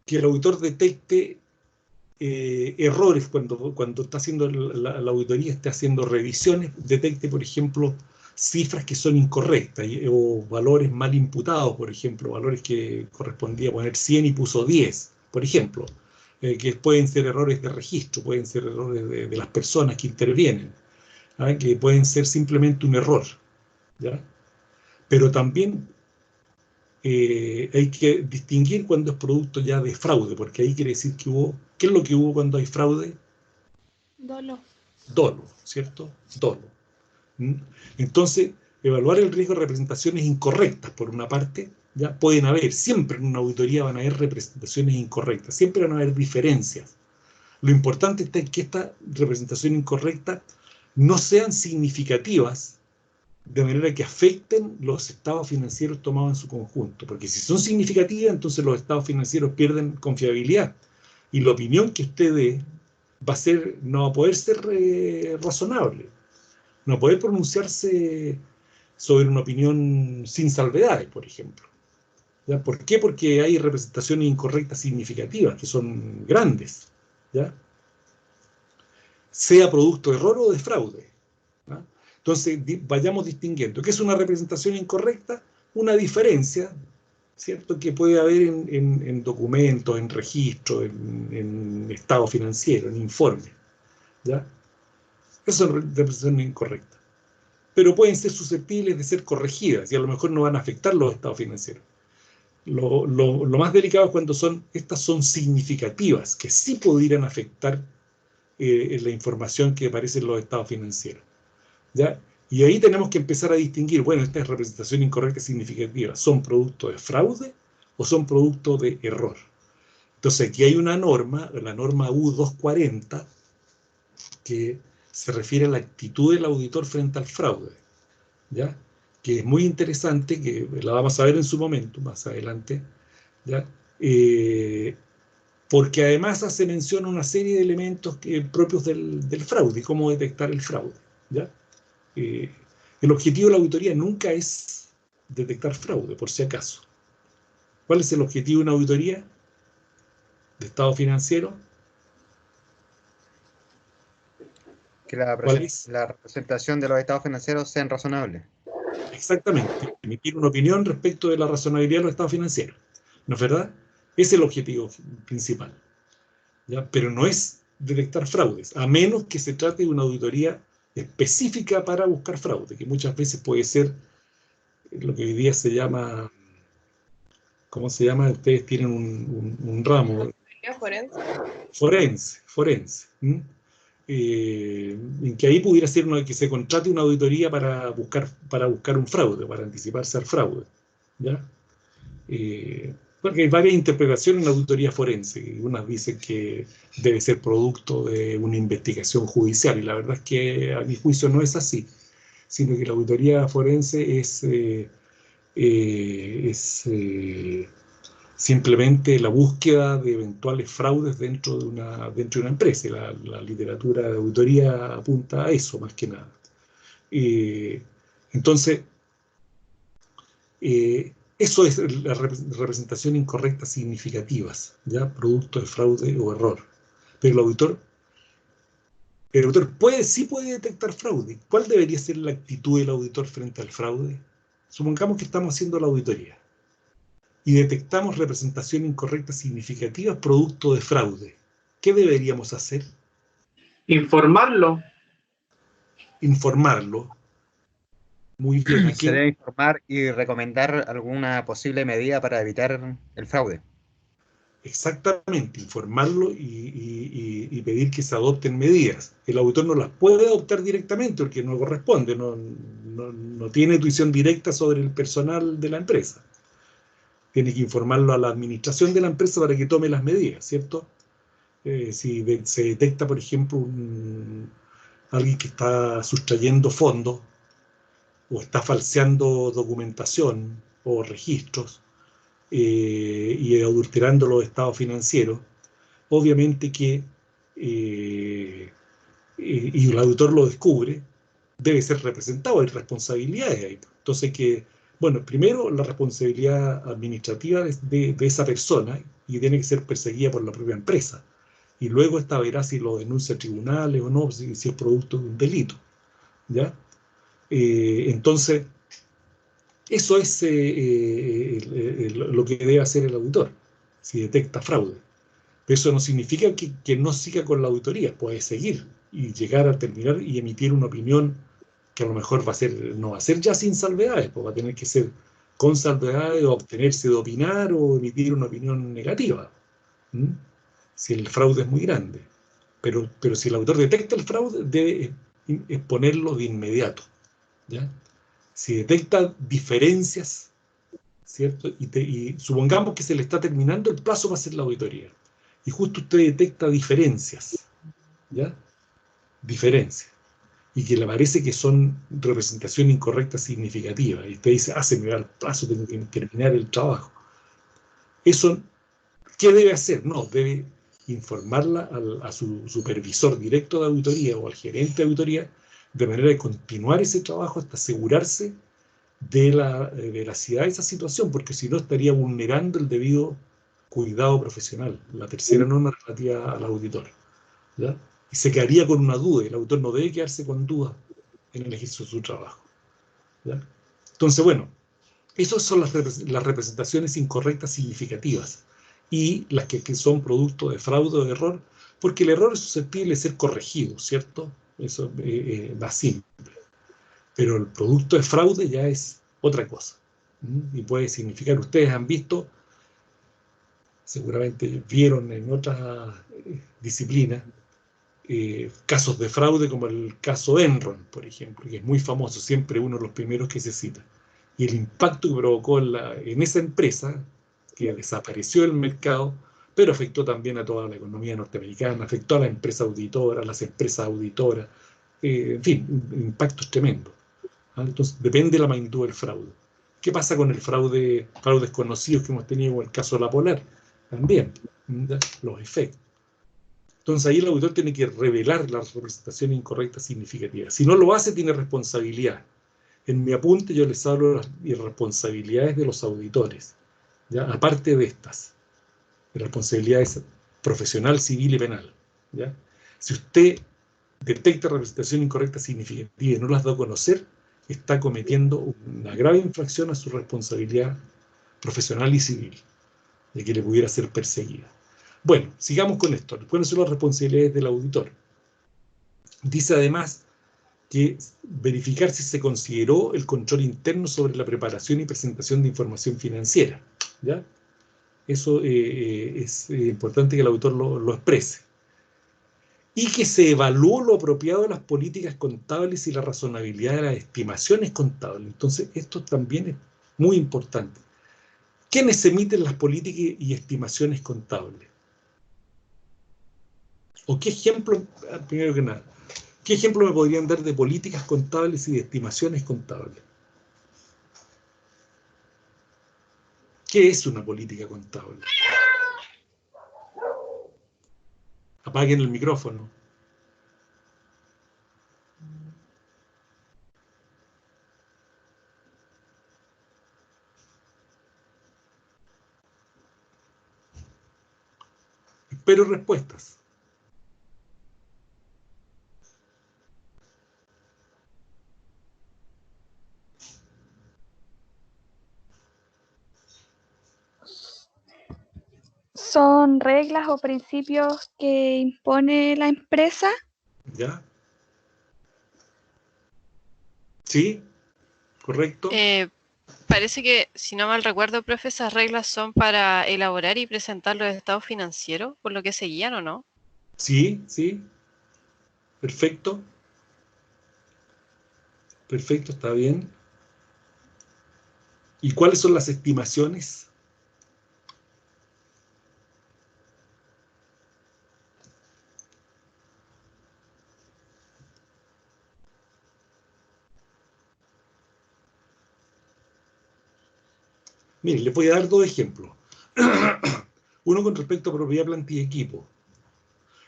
que el auditor detecte errores cuando está haciendo la auditoría, está haciendo revisiones, detecte, por ejemplo, cifras que son incorrectas o valores mal imputados, por ejemplo, valores que correspondía poner 100 y puso 10, por ejemplo, que pueden ser errores de registro, pueden ser errores de las personas que intervienen, ¿ah? Que pueden ser simplemente un error, ¿ya? Pero también hay que distinguir cuando es producto ya de fraude, porque ahí quiere decir que hubo, ¿qué es lo que hubo cuando hay fraude? Dolo. Dolo, ¿cierto? Dolo. Entonces, evaluar el riesgo de representaciones incorrectas, por una parte, ya pueden haber, siempre en una auditoría van a haber representaciones incorrectas, siempre van a haber diferencias. Lo importante está en que esta representación incorrecta no sean significativas, de manera que afecten los estados financieros tomados en su conjunto, porque si son significativas, entonces los estados financieros pierden confiabilidad, y la opinión que usted dé no va a poder ser razonable. No poder pronunciarse sobre una opinión sin salvedades, por ejemplo. ¿Ya? ¿Por qué? Porque hay representaciones incorrectas significativas, que son grandes, ¿ya? Sea producto de error o de fraude, ¿ya? Entonces, vayamos distinguiendo. ¿Qué es una representación incorrecta? Una diferencia, ¿cierto?, que puede haber en documentos, en registros, en estado financiero, en informes, ¿ya? Eso es representación incorrecta. Pero pueden ser susceptibles de ser corregidas y a lo mejor no van a afectar los estados financieros. Lo más delicado es cuando estas son significativas, que sí pudieran afectar la información que aparece en los estados financieros, ¿ya? Y ahí tenemos que empezar a distinguir, bueno, esta es representación incorrecta significativa, ¿son producto de fraude o son producto de error? Entonces aquí hay una norma, la norma U240, que se refiere a la actitud del auditor frente al fraude, ¿ya? Que es muy interesante, que la vamos a ver en su momento, más adelante, ¿ya? Porque además hace mención a una serie de elementos propios del fraude y cómo detectar el fraude, ¿ya? El objetivo de la auditoría nunca es detectar fraude, por si acaso. ¿Cuál es el objetivo de una auditoría? de estado financiero? Que la ¿Cuál es? representación de los estados financieros sean razonables. Exactamente, emitir una opinión respecto de la razonabilidad de los estados financieros. ¿No es verdad? Ese es el objetivo principal. ¿Ya? Pero no es detectar fraudes, a menos que se trate de una auditoría específica para buscar fraude, que muchas veces puede ser lo que hoy día se llama, ¿cómo se llama? Ustedes tienen un ramo. Forense. En que ahí pudiera ser que se contrate una auditoría para buscar un fraude, para anticiparse al fraude. ¿Ya? Porque hay varias interpretaciones en la auditoría forense. Unas dicen que debe ser producto de una investigación judicial, y la verdad es que a mi juicio no es así, sino que la auditoría forense es simplemente la búsqueda de eventuales fraudes dentro de una empresa. La literatura de auditoría apunta a eso, más que nada. Entonces, eso es la representación incorrecta significativas, ¿ya? Producto de fraude o error. Pero el auditor sí puede detectar fraude. ¿Cuál debería ser la actitud del auditor frente al fraude? Supongamos que estamos haciendo la auditoría y detectamos representación incorrecta significativa producto de fraude. ¿Qué deberíamos hacer? Informarlo. Informarlo. Muy bien. ¿A Se quién? debe informar y recomendar alguna posible medida para evitar el fraude. Exactamente, informarlo y pedir que se adopten medidas. El auditor no las puede adoptar directamente porque no corresponde, no tiene tuición directa sobre el personal de la empresa. Tiene que informarlo a la administración de la empresa para que tome las medidas, ¿cierto? Si se detecta, por ejemplo, alguien que está sustrayendo fondos o está falseando documentación o registros, y adulterando los estados financieros, obviamente que, y el auditor lo descubre, debe ser representado, hay responsabilidades ahí. Entonces, primero la responsabilidad administrativa de esa persona, y tiene que ser perseguida por la propia empresa, y luego esta verá si lo denuncia a tribunales o no, si es producto de un delito, ¿ya? Entonces, eso es lo que debe hacer el auditor, si detecta fraude. Pero eso no significa que no siga con la auditoría, puede seguir y llegar a terminar y emitir una opinión que a lo mejor no va a ser ya sin salvedades, pues va a tener que ser con salvedades, o obtenerse de opinar o emitir una opinión negativa, si el fraude es muy grande. Pero si el auditor detecta el fraude, debe exponerlo de inmediato, ¿ya? Si detecta diferencias, ¿cierto? Y supongamos que se le está terminando el plazo para hacer la auditoría, y justo usted detecta diferencias, ¿ya? Diferencias, y que le parece que son representación incorrecta significativa, y usted dice, se me va el plazo, tengo que terminar el trabajo. Eso, ¿qué debe hacer? No, debe informarla a su supervisor directo de auditoría o al gerente de auditoría, de manera de continuar ese trabajo hasta asegurarse de la veracidad de esa situación, porque si no estaría vulnerando el debido cuidado profesional, la tercera norma relativa al auditor, ¿ya? Y se quedaría con una duda, el auditor no debe quedarse con dudas en el ejercicio de su trabajo, ¿ya? Entonces, bueno, esas son las representaciones incorrectas significativas, y las que son producto de fraude o de error, porque el error es susceptible de ser corregido, ¿cierto? Eso es más simple. Pero el producto de fraude ya es otra cosa. Y puede significar, ustedes han visto, seguramente vieron en otras disciplinas, casos de fraude como el caso Enron, por ejemplo, que es muy famoso, siempre uno de los primeros que se cita. Y el impacto que provocó en esa empresa, que desapareció del mercado, pero afectó también a toda la economía norteamericana, afectó a la empresa auditora, a las empresas auditoras, en fin, un impacto es tremendo. Entonces, depende de la magnitud del fraude. ¿Qué pasa con el fraudes conocidos que hemos tenido, como el caso de la Polar? También, los efectos. Entonces, ahí el auditor tiene que revelar la representación incorrecta significativa. Si no lo hace, tiene responsabilidad. En mi apunte yo les hablo de las irresponsabilidades de los auditores, ¿ya? Aparte de estas responsabilidades profesional, civil y penal, ¿ya? Si usted detecta representación incorrecta significativa y no las da a conocer, está cometiendo una grave infracción a su responsabilidad profesional y civil, de que le pudiera ser perseguida. Bueno, sigamos con esto. ¿Cuáles son las responsabilidades del auditor? Dice además que verificar si se consideró el control interno sobre la preparación y presentación de información financiera, ¿ya? Eso es importante que el auditor lo exprese. Y que se evaluó lo apropiado de las políticas contables y la razonabilidad de las estimaciones contables. Entonces, esto también es muy importante. ¿Quiénes emiten las políticas y estimaciones contables? ¿O qué ejemplo, primero que nada, qué ejemplo me podrían dar de políticas contables y de estimaciones contables? ¿Qué es una política contable? Apaguen el micrófono. Espero respuestas. ¿Son reglas o principios que impone la empresa? ¿Ya? ¿Sí? ¿Correcto? Parece que, si no mal recuerdo, profe, esas reglas son para elaborar y presentar los estados financieros, por lo que se guían, ¿o no? Sí, sí. Perfecto. Perfecto, está bien. ¿Y cuáles son las estimaciones? Miren, les voy a dar dos ejemplos. Uno con respecto a propiedad, planta y equipo.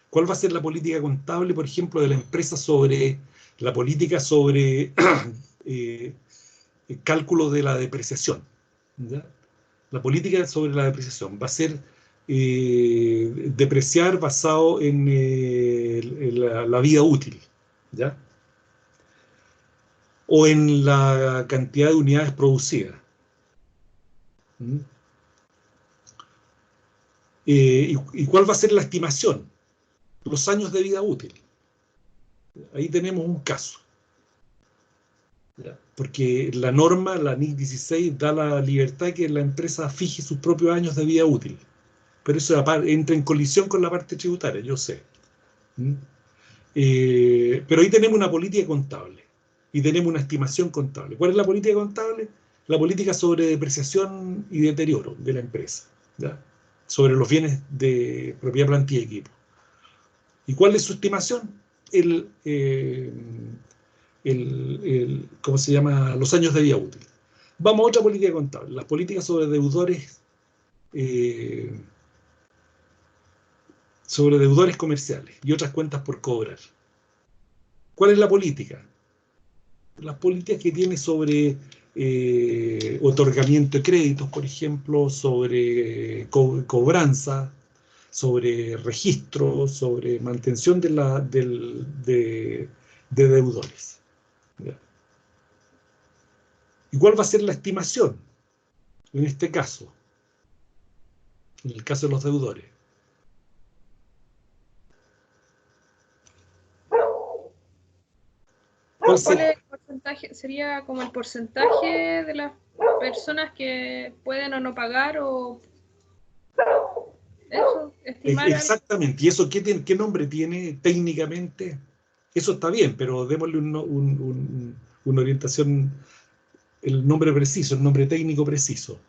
¿Cuál va a ser la política contable, por ejemplo, de la empresa sobre la política sobre el cálculo de la depreciación? ¿Ya? La política sobre la depreciación va a ser depreciar basado en la vida útil, ¿ya? O en la cantidad de unidades producidas. ¿Mm? ¿Y cuál va a ser la estimación? Los años de vida útil. Ahí tenemos un caso. ¿Ya? Porque la norma, la NIC 16, da la libertad que la empresa fije sus propios años de vida útil. Pero eso entra en colisión con la parte tributaria, yo sé. ¿Mm? Pero ahí tenemos una política contable y tenemos una estimación contable. ¿Cuál es la política contable? La política sobre depreciación y deterioro de la empresa, ¿ya? Sobre los bienes de propiedad, planta y equipo. ¿Y cuál es su estimación? ¿Cómo se llama? Los años de vida útil. Vamos a otra política contable, las políticas sobre deudores comerciales y otras cuentas por cobrar. ¿Cuál es la política? Las políticas que tiene sobre otorgamiento de créditos, por ejemplo, sobre cobranza, sobre registro, sobre mantención de deudores. ¿Ya? ¿Y cuál va a ser la estimación en este caso? En el caso de los deudores. ¿Cuál es el porcentaje? ¿Sería como el porcentaje de las personas que pueden o no pagar o eso? Estimar Exactamente. ¿Y eso qué nombre tiene técnicamente? Eso está bien, pero démosle una orientación, el nombre preciso, el nombre técnico preciso.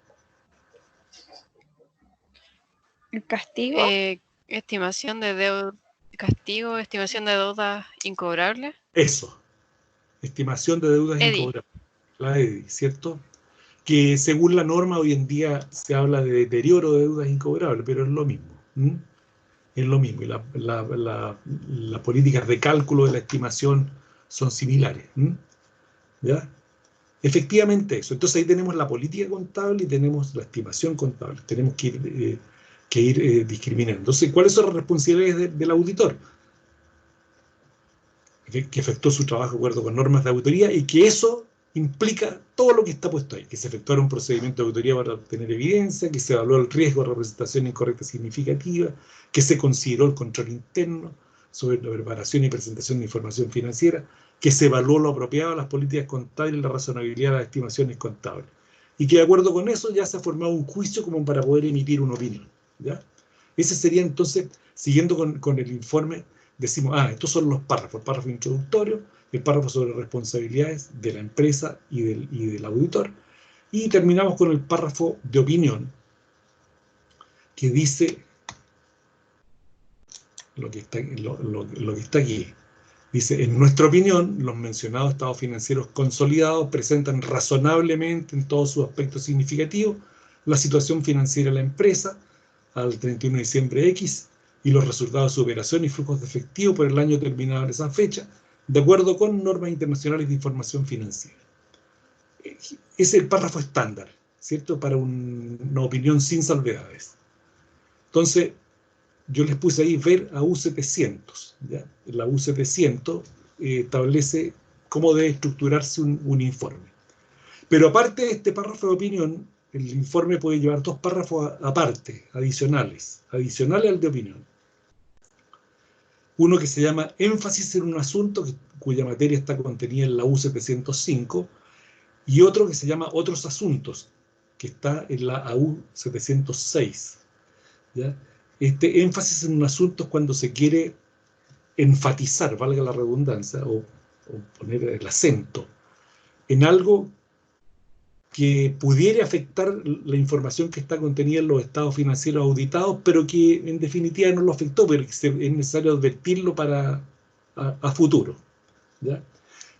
¿El castigo? Estimación de deuda, castigo, estimación de deudas incobrables. Eso. Estimación de deudas incobrables. La EDI, ¿cierto? Que según la norma hoy en día se habla de deterioro de deudas incobrables, pero es lo mismo. ¿Mm? Es lo mismo. Y las políticas de cálculo de la estimación son similares. ¿Mm? ¿Ya? Efectivamente eso. Entonces ahí tenemos la política contable y tenemos la estimación contable. Tenemos que ir que ir discriminando. Entonces, ¿cuáles son las responsabilidades del auditor? Que efectuó su trabajo de acuerdo con normas de auditoría y que eso implica todo lo que está puesto ahí, que se efectuara un procedimiento de auditoría para obtener evidencia, que se evaluó el riesgo de representación incorrecta significativa, que se consideró el control interno sobre la preparación y presentación de información financiera, que se evaluó lo apropiado a las políticas contables y la razonabilidad de las estimaciones contables. Y que de acuerdo con eso ya se ha formado un juicio como para poder emitir una opinión, ¿ya? Ese sería entonces, siguiendo con el informe, decimos, estos son los párrafos, el párrafo introductorio, el párrafo sobre responsabilidades de la empresa y del auditor, y terminamos con el párrafo de opinión, que dice lo que está aquí. Dice, en nuestra opinión, los mencionados estados financieros consolidados presentan razonablemente en todos sus aspectos significativos la situación financiera de la empresa al 31 de diciembre X y los resultados de su operación y flujos de efectivo por el año terminado en esa fecha, de acuerdo con normas internacionales de información financiera. Ese es el párrafo estándar, ¿cierto? Para una opinión sin salvedades. Entonces, yo les puse ahí ver a U700. ¿Ya? La U700 establece cómo debe estructurarse un informe. Pero aparte de este párrafo de opinión, el informe puede llevar dos párrafos aparte, adicionales al de opinión. Uno que se llama énfasis en un asunto, cuya materia está contenida en la U705, y otro que se llama otros asuntos, que está en la AU706. ¿Ya? Este énfasis en un asunto es cuando se quiere enfatizar, valga la redundancia, o poner el acento en algo que pudiera afectar la información que está contenida en los estados financieros auditados, pero que en definitiva no lo afectó, pero que es necesario advertirlo a futuro. ¿Ya?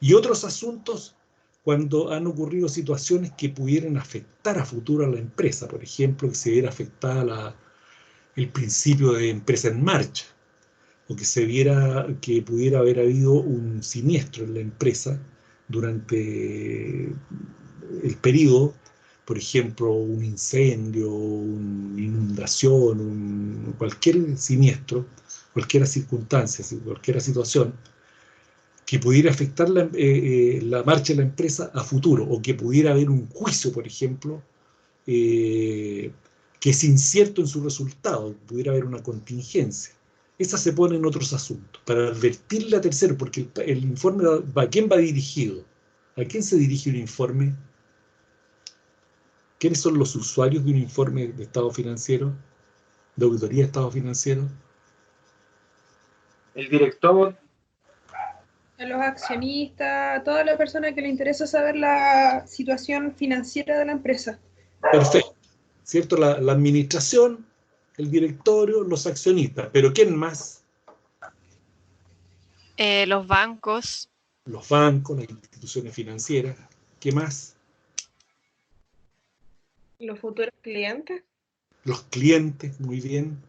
Y otros asuntos cuando han ocurrido situaciones que pudieran afectar a futuro a la empresa, por ejemplo, que se viera afectada el principio de empresa en marcha, o que se viera que pudiera haber habido un siniestro en la empresa durante el periodo, por ejemplo, un incendio, una inundación, cualquier siniestro, cualquier circunstancia, cualquier situación que pudiera afectar la marcha de la empresa a futuro, o que pudiera haber un juicio, por ejemplo, que es incierto en su resultado, pudiera haber una contingencia. Esa se pone en otros asuntos, para advertirle a terceros, porque el informe, ¿a quién va dirigido? ¿A quién se dirige un informe? ¿Quiénes son los usuarios de un informe de estado financiero, de auditoría de estado financiero? El director. A los accionistas, a toda la persona que le interesa saber la situación financiera de la empresa. Perfecto. ¿Cierto? La administración, el directorio, los accionistas. ¿Pero quién más? Los bancos. Los bancos, las instituciones financieras. ¿Qué más? Los futuros clientes. Los clientes, muy bien.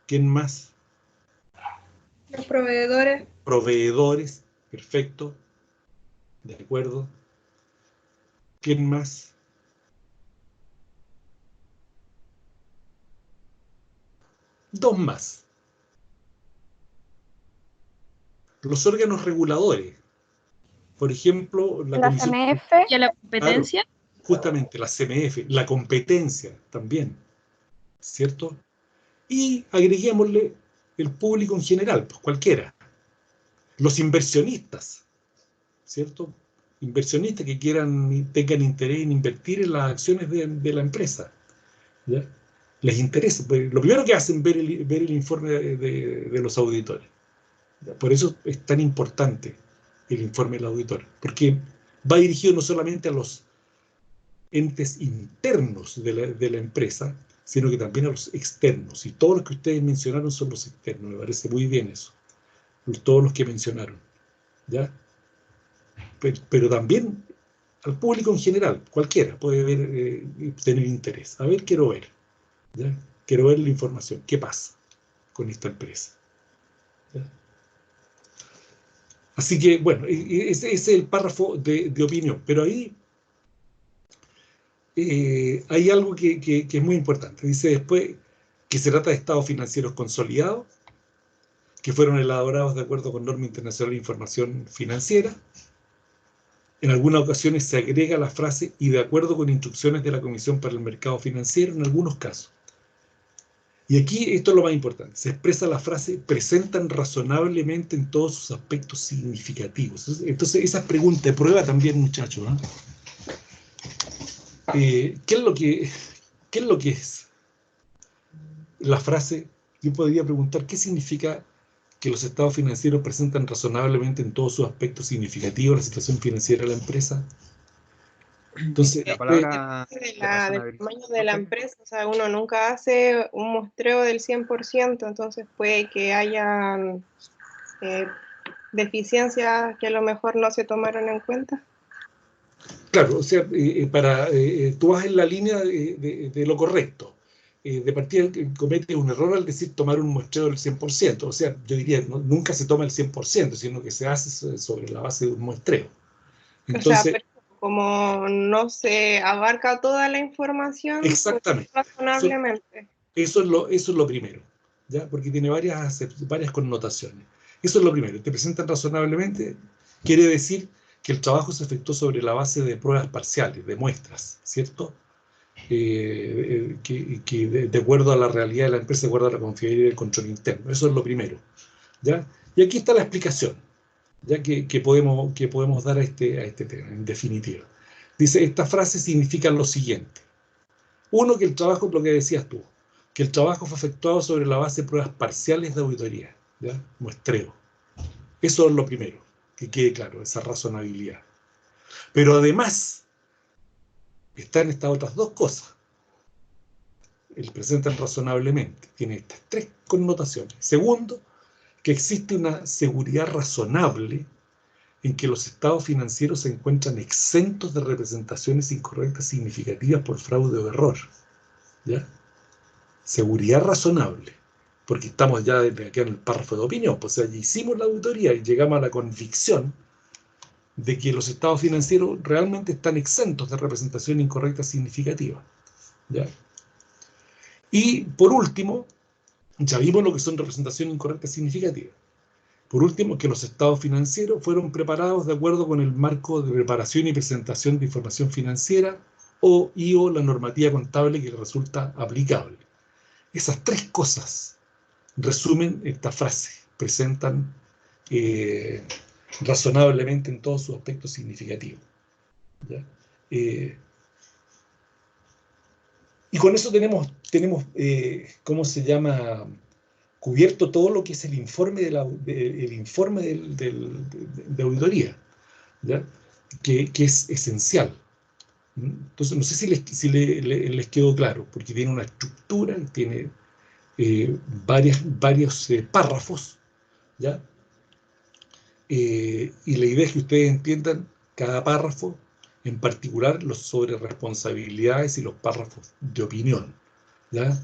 ¿Quién más? Los proveedores. Proveedores, perfecto. De acuerdo. ¿Quién más? Dos más. Los órganos reguladores. Por ejemplo, La Comisión... CMF. ¿Y a la competencia? Claro, justamente, la CMF, la competencia también, ¿cierto? Y agreguémosle el público en general, pues cualquiera. Los inversionistas, ¿cierto? Inversionistas que tengan interés en invertir en las acciones de la empresa. ¿Ya? Les interesa. Pues, lo primero que hacen es ver el informe de los auditores. ¿Ya? Por eso es tan importante el informe del auditor, porque va dirigido no solamente a los entes internos de la empresa, sino que también a los externos. Y todos los que ustedes mencionaron son los externos. Me parece muy bien eso. Todos los que mencionaron. ¿Ya? Pero también al público en general, cualquiera puede tener interés. A ver, quiero ver. ¿Ya? Quiero ver la información. ¿Qué pasa con esta empresa? ¿Ya? Así que, bueno, ese es el párrafo de opinión. Pero ahí hay algo que es muy importante. Dice después, que se trata de estados financieros consolidados, que fueron elaborados de acuerdo con norma internacional de información financiera. En algunas ocasiones se agrega la frase "y de acuerdo con instrucciones de la Comisión para el Mercado Financiero", en algunos casos. Y aquí esto es lo más importante, se expresa la frase "presentan razonablemente en todos sus aspectos significativos". Entonces esa es pregunta de prueba también, muchachos, ¿no? ¿Qué es lo que es la frase? Yo podría preguntar, ¿qué significa que los estados financieros presentan razonablemente en todos sus aspectos significativos la situación financiera de la empresa? Entonces, La palabra del tamaño de la empresa, o sea, uno nunca hace un muestreo del 100%, entonces puede que haya deficiencias que a lo mejor no se tomaron en cuenta. claro, o sea, tú vas en la línea de lo correcto. De partida comete un error al decir tomar un muestreo del 100%. O sea, yo diría, nunca se toma el 100%, sino que se hace sobre la base de un muestreo. Entonces, O sea, como no se abarca toda la información, exactamente. Pues, razonablemente. Eso es lo primero, ¿ya? Porque tiene varias connotaciones. Eso es lo primero. Te presentan razonablemente, quiere decir que el trabajo se efectuó sobre la base de pruebas parciales, de muestras, ¿cierto? De acuerdo a la realidad de la empresa, de acuerdo a la confiabilidad y el control interno. Eso es lo primero, ¿ya? Y aquí está la explicación, ya que podemos dar a este tema, en definitiva. Dice, esta frase significa lo siguiente. Uno, que el trabajo, lo que decías tú, que el trabajo fue efectuado sobre la base de pruebas parciales de auditoría, ¿ya? Muestreo. Eso es lo primero, que quede claro, esa razonabilidad. Pero además, están estas otras dos cosas. El presentan razonablemente. Tiene estas tres connotaciones. Segundo, que existe una seguridad razonable en que los estados financieros se encuentran exentos de representaciones incorrectas significativas por fraude o error. ¿Ya? Seguridad razonable. Porque estamos ya aquí en el párrafo de opinión. Pues, o sea, ya hicimos la auditoría y llegamos a la convicción de que los estados financieros realmente están exentos de representación incorrecta significativa. ¿Ya? Y por último, ya vimos lo que son representación incorrecta significativa. Por último, que los estados financieros fueron preparados de acuerdo con el marco de preparación y presentación de información financiera o la normativa contable que resulta aplicable. Esas tres cosas resumen esta frase, presentan razonablemente en todos sus aspectos significativos. ¿Ya? Y con eso tenemos ¿cómo se llama? Cubierto todo lo que es el informe de auditoría, ¿ya? Que es esencial. Entonces, no sé si les quedó claro, porque tiene una estructura, tiene varios párrafos, ¿ya? Y la idea es que ustedes entiendan cada párrafo, en particular los sobre responsabilidades y los párrafos de opinión, ¿ya?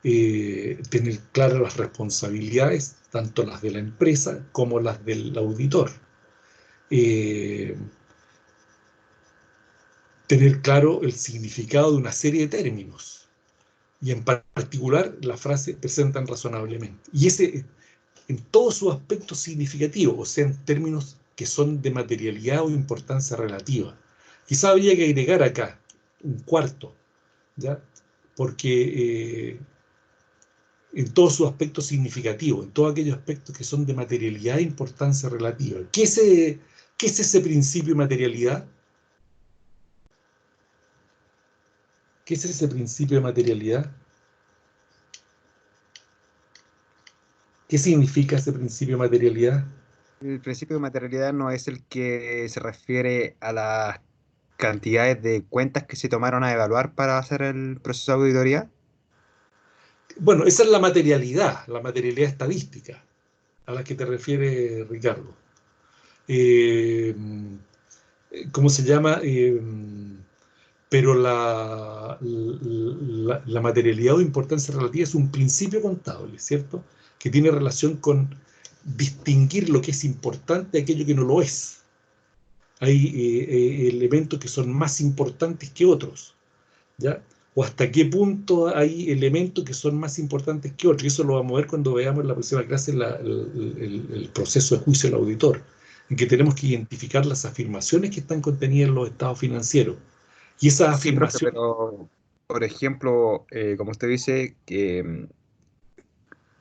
Tener claras las responsabilidades, tanto las de la empresa como las del auditor. Tener claro el significado de una serie de términos, y en particular la frase presentan razonablemente. Y ese, en todos sus aspectos significativos, o sea, en términos que son de materialidad o importancia relativa. Quizá habría que agregar acá un cuarto, ¿ya? Porque en todos sus aspectos significativos, en todos aquellos aspectos que son de materialidad e importancia relativa. ¿Qué es ese principio de materialidad? ¿Qué es ese principio de materialidad? ¿Qué significa ese principio de materialidad? El principio de materialidad no es el que se refiere a las cantidades de cuentas que se tomaron a evaluar para hacer el proceso de auditoría. Bueno, esa es la materialidad estadística a la que te refiere Ricardo. ¿Cómo se llama? Pero la materialidad o importancia relativa es un principio contable, ¿cierto? Que tiene relación con distinguir lo que es importante de aquello que no lo es. Hay elementos que son más importantes que otros, ¿ya? o hasta qué punto hay elementos que son más importantes que otros. Y eso lo vamos a ver cuando veamos en la próxima clase el proceso de juicio del auditor, en que tenemos que identificar las afirmaciones que están contenidas en los estados financieros. Y esas Sí, profe, afirmaciones... pero, por ejemplo, como usted dice, que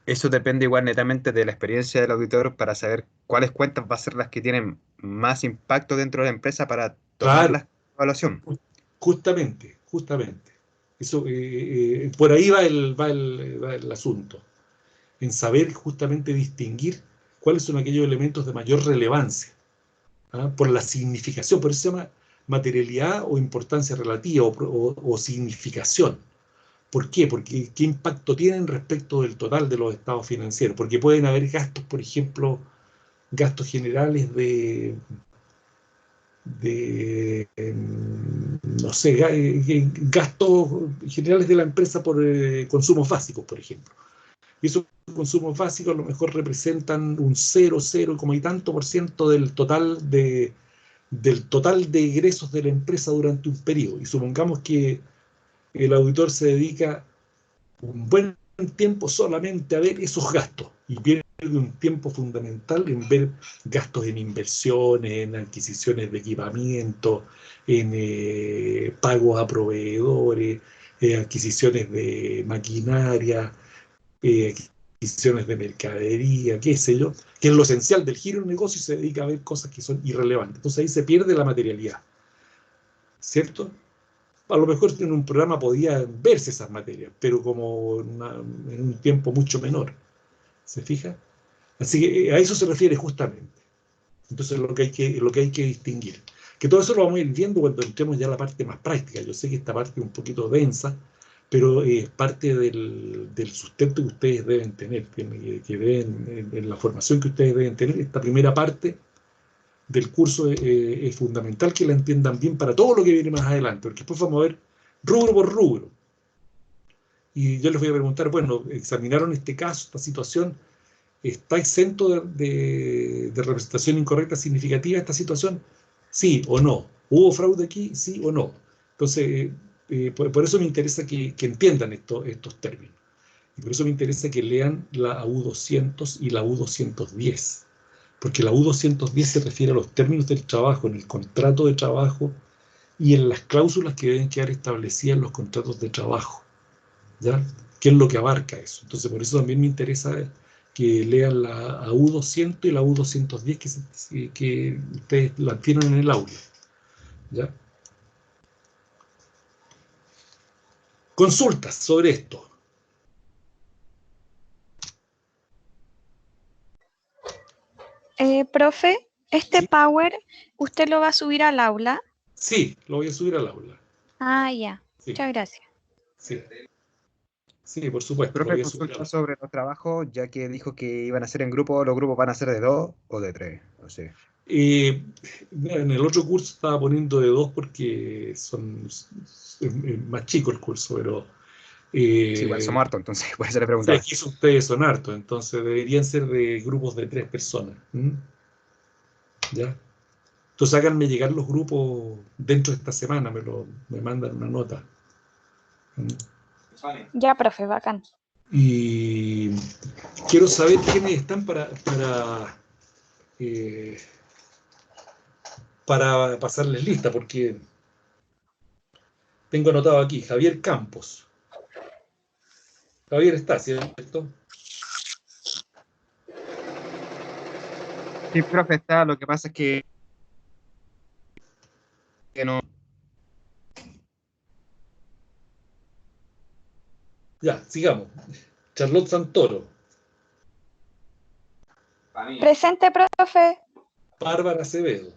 eso depende igual netamente de la experiencia del auditor para saber cuáles cuentas va a ser las que tienen más impacto dentro de la empresa para tomar Claro, la evaluación. justamente. Eso, por ahí va el asunto, en saber justamente distinguir cuáles son aquellos elementos de mayor relevancia, ¿ah? Por la significación, por eso se llama materialidad o importancia relativa o significación. ¿Por qué? Porque qué impacto tienen respecto del total de los estados financieros, porque pueden haber gastos, por ejemplo, gastos generales no sé, gastos generales de la empresa por consumos básicos, por ejemplo. Y esos consumos básicos a lo mejor representan un 0, y tanto por ciento del total de egresos de la empresa durante un periodo. Y supongamos que el auditor se dedica un buen tiempo solamente a ver esos gastos y pierde un tiempo fundamental en ver gastos en inversiones, en adquisiciones de equipamiento, en pagos a proveedores, adquisiciones de maquinaria, adquisiciones de mercadería, qué sé yo, que es lo esencial del giro del negocio, y se dedica a ver cosas que son irrelevantes. Entonces ahí se pierde la materialidad, ¿cierto? A lo mejor en un programa podía verse esas materias, pero como en un tiempo mucho menor. ¿Se fija? Así que a eso se refiere justamente. Entonces lo que hay que distinguir. Que todo eso lo vamos a ir viendo cuando entremos ya a la parte más práctica. Yo sé que esta parte es un poquito densa, pero es parte del sustento que ustedes deben tener, que deben, en la formación que ustedes deben tener. Esta primera parte del curso es fundamental que la entiendan bien para todo lo que viene más adelante, porque después vamos a ver rubro por rubro. Y yo les voy a preguntar, bueno, examinaron este caso, esta situación, ¿está exento de representación incorrecta significativa esta situación? ¿Sí o no? ¿Hubo fraude aquí? ¿Sí o no? Entonces, por eso me interesa que entiendan estos términos. Y por eso me interesa que lean la U200 y la U210. Porque la U210 se refiere a los términos del trabajo, en el contrato de trabajo y en las cláusulas que deben quedar establecidas en los contratos de trabajo, ¿ya? ¿Qué es lo que abarca eso? Entonces, por eso también me interesa que lean la U200 y la U210 que ustedes la tienen en el aula, ¿ya? Consultas sobre esto. Profe, este Power, ¿usted lo va a subir al aula? Sí, lo voy a subir al aula. Ah, ya. Sí. Muchas gracias. Sí. Sí, por supuesto. Profe, consulta sobre los trabajos, ya que dijo que iban a ser en grupo, ¿los grupos van a ser de 2 o de 3? No sé. En el otro curso estaba poniendo de 2 porque es más chico el curso, pero... sí, igual somos hartos, entonces por eso le preguntaba. Sí, aquí ustedes son hartos, entonces deberían ser de grupos de 3 personas. ¿Ya? Entonces háganme llegar los grupos dentro de esta semana, me mandan una nota. Ya, profe, bacán. Y quiero saber quiénes están para pasarles lista, porque tengo anotado aquí Javier Campos. Javier está, ¿cierto? Sí, profe, está. Lo que pasa es que no. Ya, sigamos. Charlotte Santoro. Presente, profe. Bárbara Acevedo.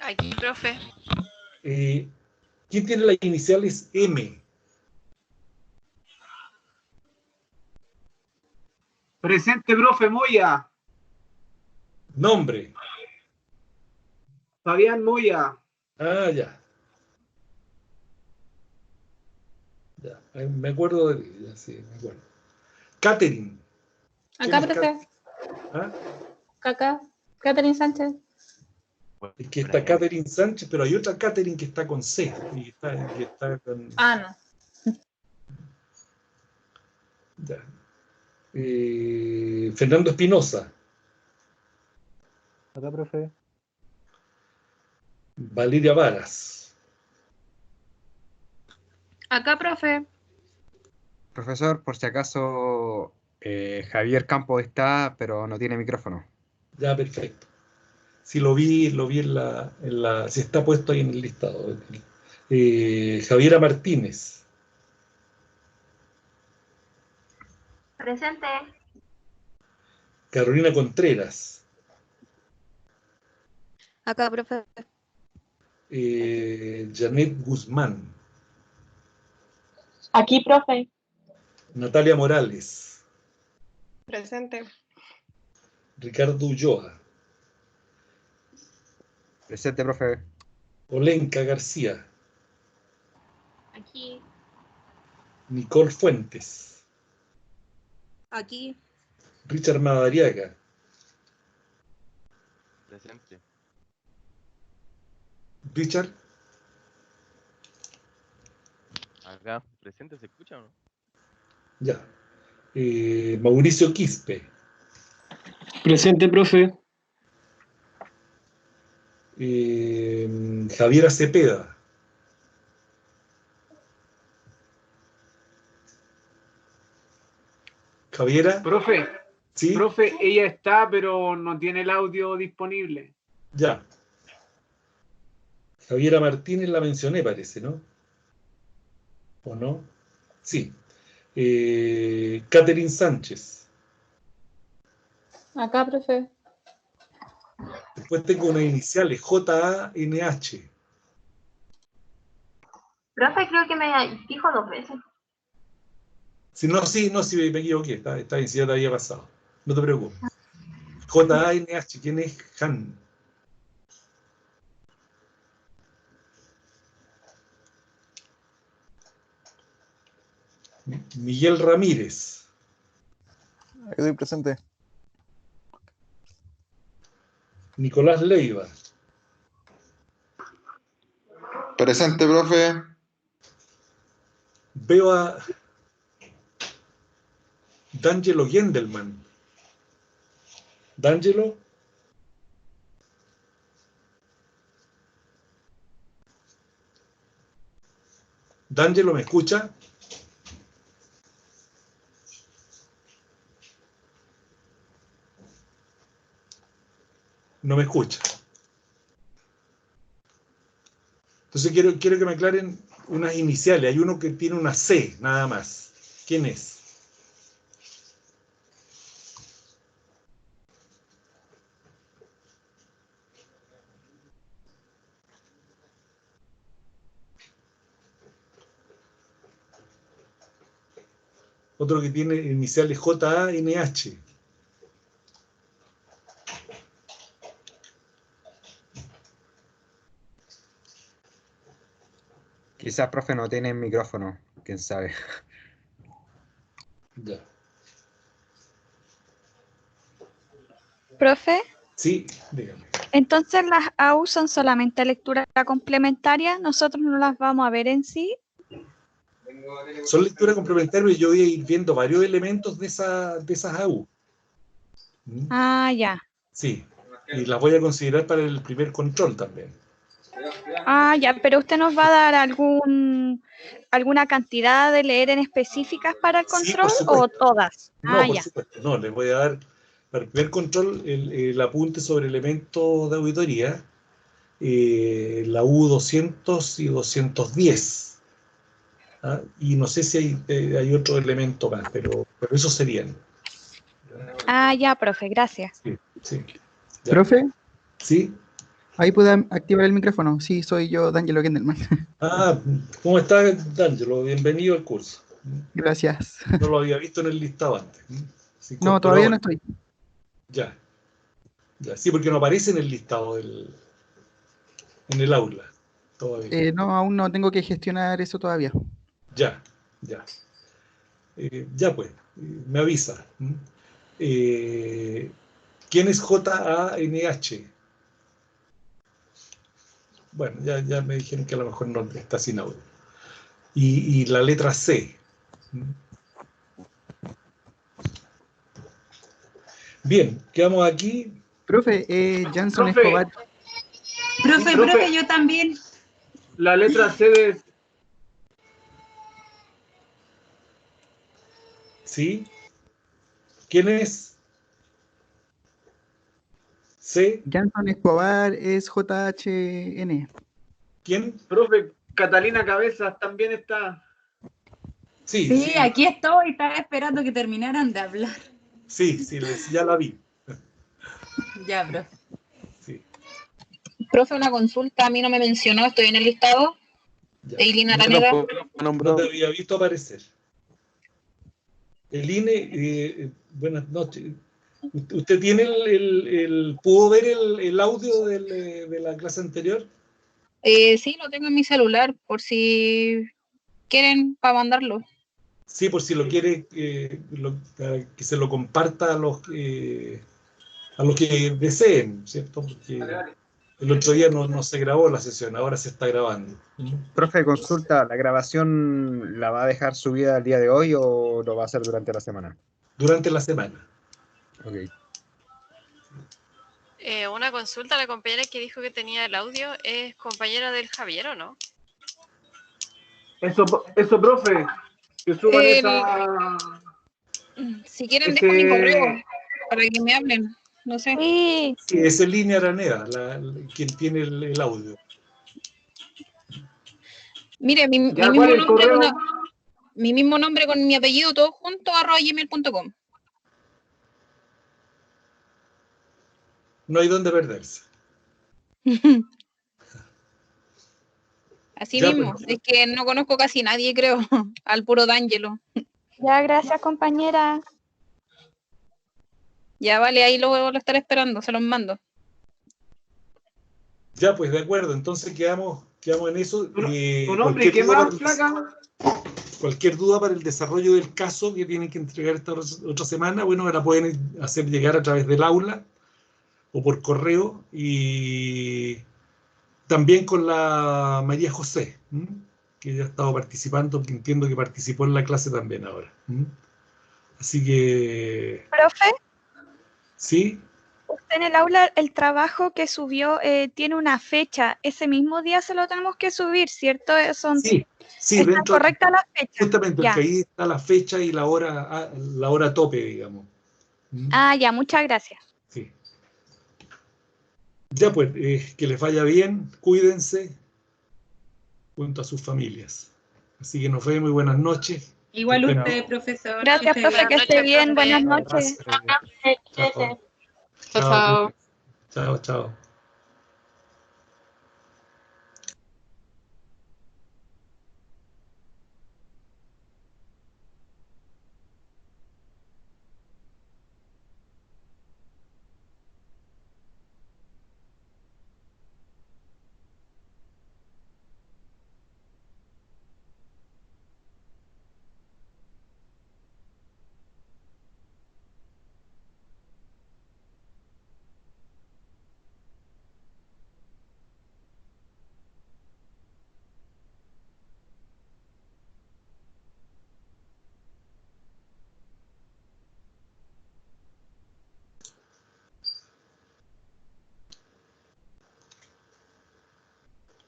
Aquí, profe. ¿Quién tiene las iniciales M? Presente, profe Moya. Nombre. Fabián Moya. Ah, ya. Ya, me acuerdo de ella, sí, me acuerdo. Catherine. Acá, profe. ¿Ah? Acá. Catherine Sánchez. Es que está Catherine Sánchez, pero hay otra Catherine que está con C. Y está con... Ah, no. Ya. Fernando Espinosa. Acá, profe. Valeria Varas. Acá, profe. Profesor, por si acaso, Javier Campos está, pero no tiene micrófono. Ya, perfecto. Sí, lo vi en la si está puesto ahí en el listado. Javiera Martínez. Presente. Carolina Contreras. Acá, profe. Janet Guzmán. Aquí, profe. Natalia Morales. Presente. Ricardo Ulloa. Presente, profe. Olenka García. Aquí. Nicole Fuentes. Aquí. Richard Madariaga. Presente. Richard. Acá, presente, ¿se escucha o no? Ya. Mauricio Quispe. Presente, profe. Javiera Cepeda. Javiera. Profe, ¿Sí? profe, ella está, pero no tiene el audio disponible. Ya. Javiera Martínez la mencioné, parece, ¿no? ¿O no? Sí. Catherine Sánchez. Acá, profe. Después tengo unas iniciales, JANH. Profe, creo que me dijo 2 veces. Si no, sí, me equivoqué. Está bien, si ya te había pasado. No te preocupes. JANH, ¿quién es Han? Miguel Ramírez. Estoy presente. Nicolás Leiva. Presente, profe. Veo a D'Angelo Gendelman. ¿D'Angelo? ¿D'Angelo me escucha? No me escucha. Entonces quiero que me aclaren unas iniciales. Hay uno que tiene una C, nada más. ¿Quién es? Otro que tiene iniciales JANH. Quizás, profe, no tiene micrófono. Quién sabe. Ya. Profe, Sí, dígame. entonces las AU son solamente lectura complementaria, nosotros no las vamos a ver en sí. Son lecturas complementarias y yo voy a ir viendo varios elementos de esas AU. Ah, ya. Sí, y las voy a considerar para el primer control también. Ah, ya, pero usted nos va a dar alguna cantidad de leer en específicas para el Sí, control por supuesto. o todas. No, Ah, por ya. supuesto, no, les voy a dar para el primer control el apunte sobre elementos de auditoría, la U200 y 210. ¿Ah? Y no sé si hay otro elemento más, pero esos serían. Ah, ya, profe, gracias. Sí, sí. Ya. ¿Profe? ¿Sí? Ahí puede activar el micrófono. Sí, soy yo, D'Angelo Gendelman. Ah, ¿cómo estás, D'Angelo? Bienvenido al curso. Gracias. No lo había visto en el listado antes. Se No, incorporó todavía no ahora. estoy. Ya. Ya. Sí, porque no aparece en el listado en el aula todavía. No, aún no tengo que gestionar eso todavía. Ya, ya. Ya pues, me avisa. ¿Quién es JANH? bueno, ya me dijeron que a lo mejor no está sin audio. Y la letra C. Bien, quedamos aquí. Profe, Janson Profe. Escobar. Profe, yo también. La letra C de... ¿Sí? ¿Quién es? C. Janson Escobar es JHN. ¿Quién? Profe, Catalina Cabezas también está. Sí, Sí, sí, aquí estoy, estaba esperando que terminaran de hablar. sí, ya la vi. Ya, profe. Sí. Profe, una consulta, a mí no me mencionó, estoy en el listado. Ya. Eilín Araneda. No te había visto aparecer. Eline, buenas noches. ¿Usted tiene pudo ver el audio de la clase anterior? Sí, lo tengo en mi celular, por si quieren, para mandarlo. Sí, por si lo quiere, para que se lo comparta a los que deseen, ¿cierto? Porque el otro día no se grabó la sesión, ahora se está grabando. Profe, consulta, ¿la grabación la va a dejar subida el día de hoy o lo va a hacer durante la semana? Durante la semana. Ok. Una consulta, la compañera que dijo que tenía el audio es compañera del Javier, ¿o no? Eso, profe, que suban esa... Si quieren, dejo mi correo para que me hablen. No sé. Sí. Sí, es Eline Araneda, quien tiene el audio. Mire, mi mismo nombre con mi apellido, todo junto, @gmail.com. No hay dónde perderse. Así Ya, mismo, pues. es que no conozco casi nadie, creo, al puro D'Angelo. Ya, gracias, compañera. Ya vale, ahí lo estaré esperando, se los mando. Ya, pues, de acuerdo, entonces quedamos en eso. ¿Tu nombre y qué más, flaca? Cualquier duda para el desarrollo del caso que tienen que entregar esta otra semana, bueno, me la pueden hacer llegar a través del aula o por correo, y también con la María José, que ya ha estado participando, que entiendo que participó en la clase también ahora. Así que... Profe, ¿Sí? usted en el aula, el trabajo que subió tiene una fecha. Ese mismo día se lo tenemos que subir, ¿cierto? Sí, ¿Está correcta la fecha? Justamente, Ya. porque ahí está la fecha y la hora tope, digamos. Ah, ya, muchas gracias. Sí. Ya pues, que les vaya bien, cuídense junto a sus familias. Así que nos vemos y buenas noches. Igual usted, profesor. Gracias, profe, que esté bien. Buenas noches. Chao. Chao. Chao, chao.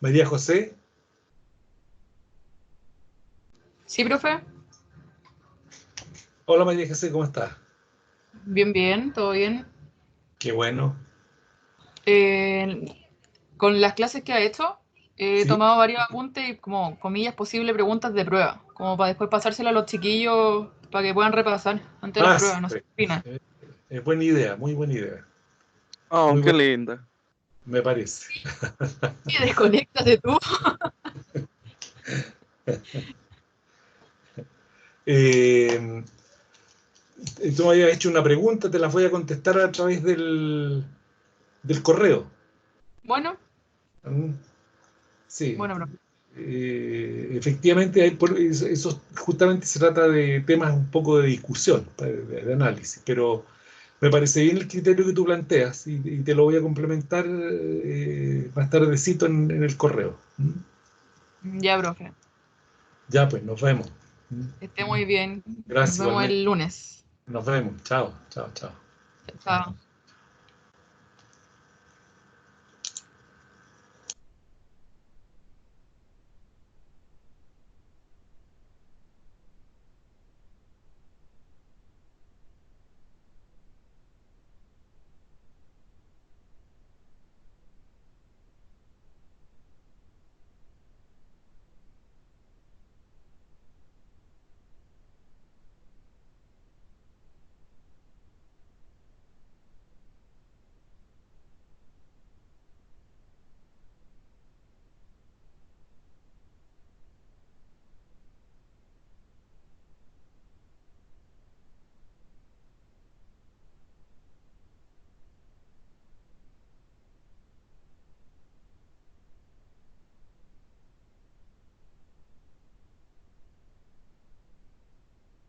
María José. Sí, profe. Hola María José, ¿cómo estás? Bien, todo bien. Qué bueno. Con las clases que ha hecho, he Sí. tomado varios apuntes y como, comillas, posibles preguntas de prueba, como para después pasárselo a los chiquillos para que puedan repasar antes de las pruebas, no sé qué opinan. Es buena idea, muy buena idea. Oh, Muy qué buena. linda. Me parece. Desconéctate tú. Tú me habías hecho una pregunta, te la voy a contestar a través del correo. Bueno. Sí. Bueno, profe. Efectivamente, eso justamente se trata de temas un poco de discusión, de análisis, pero Me parece bien el criterio que tú planteas y te lo voy a complementar más tardecito en el correo. Ya, profe. Ya, pues, nos vemos. Esté muy bien. Gracias. Nos vemos el lunes. Nos vemos. Chao, chao, chao. Chao.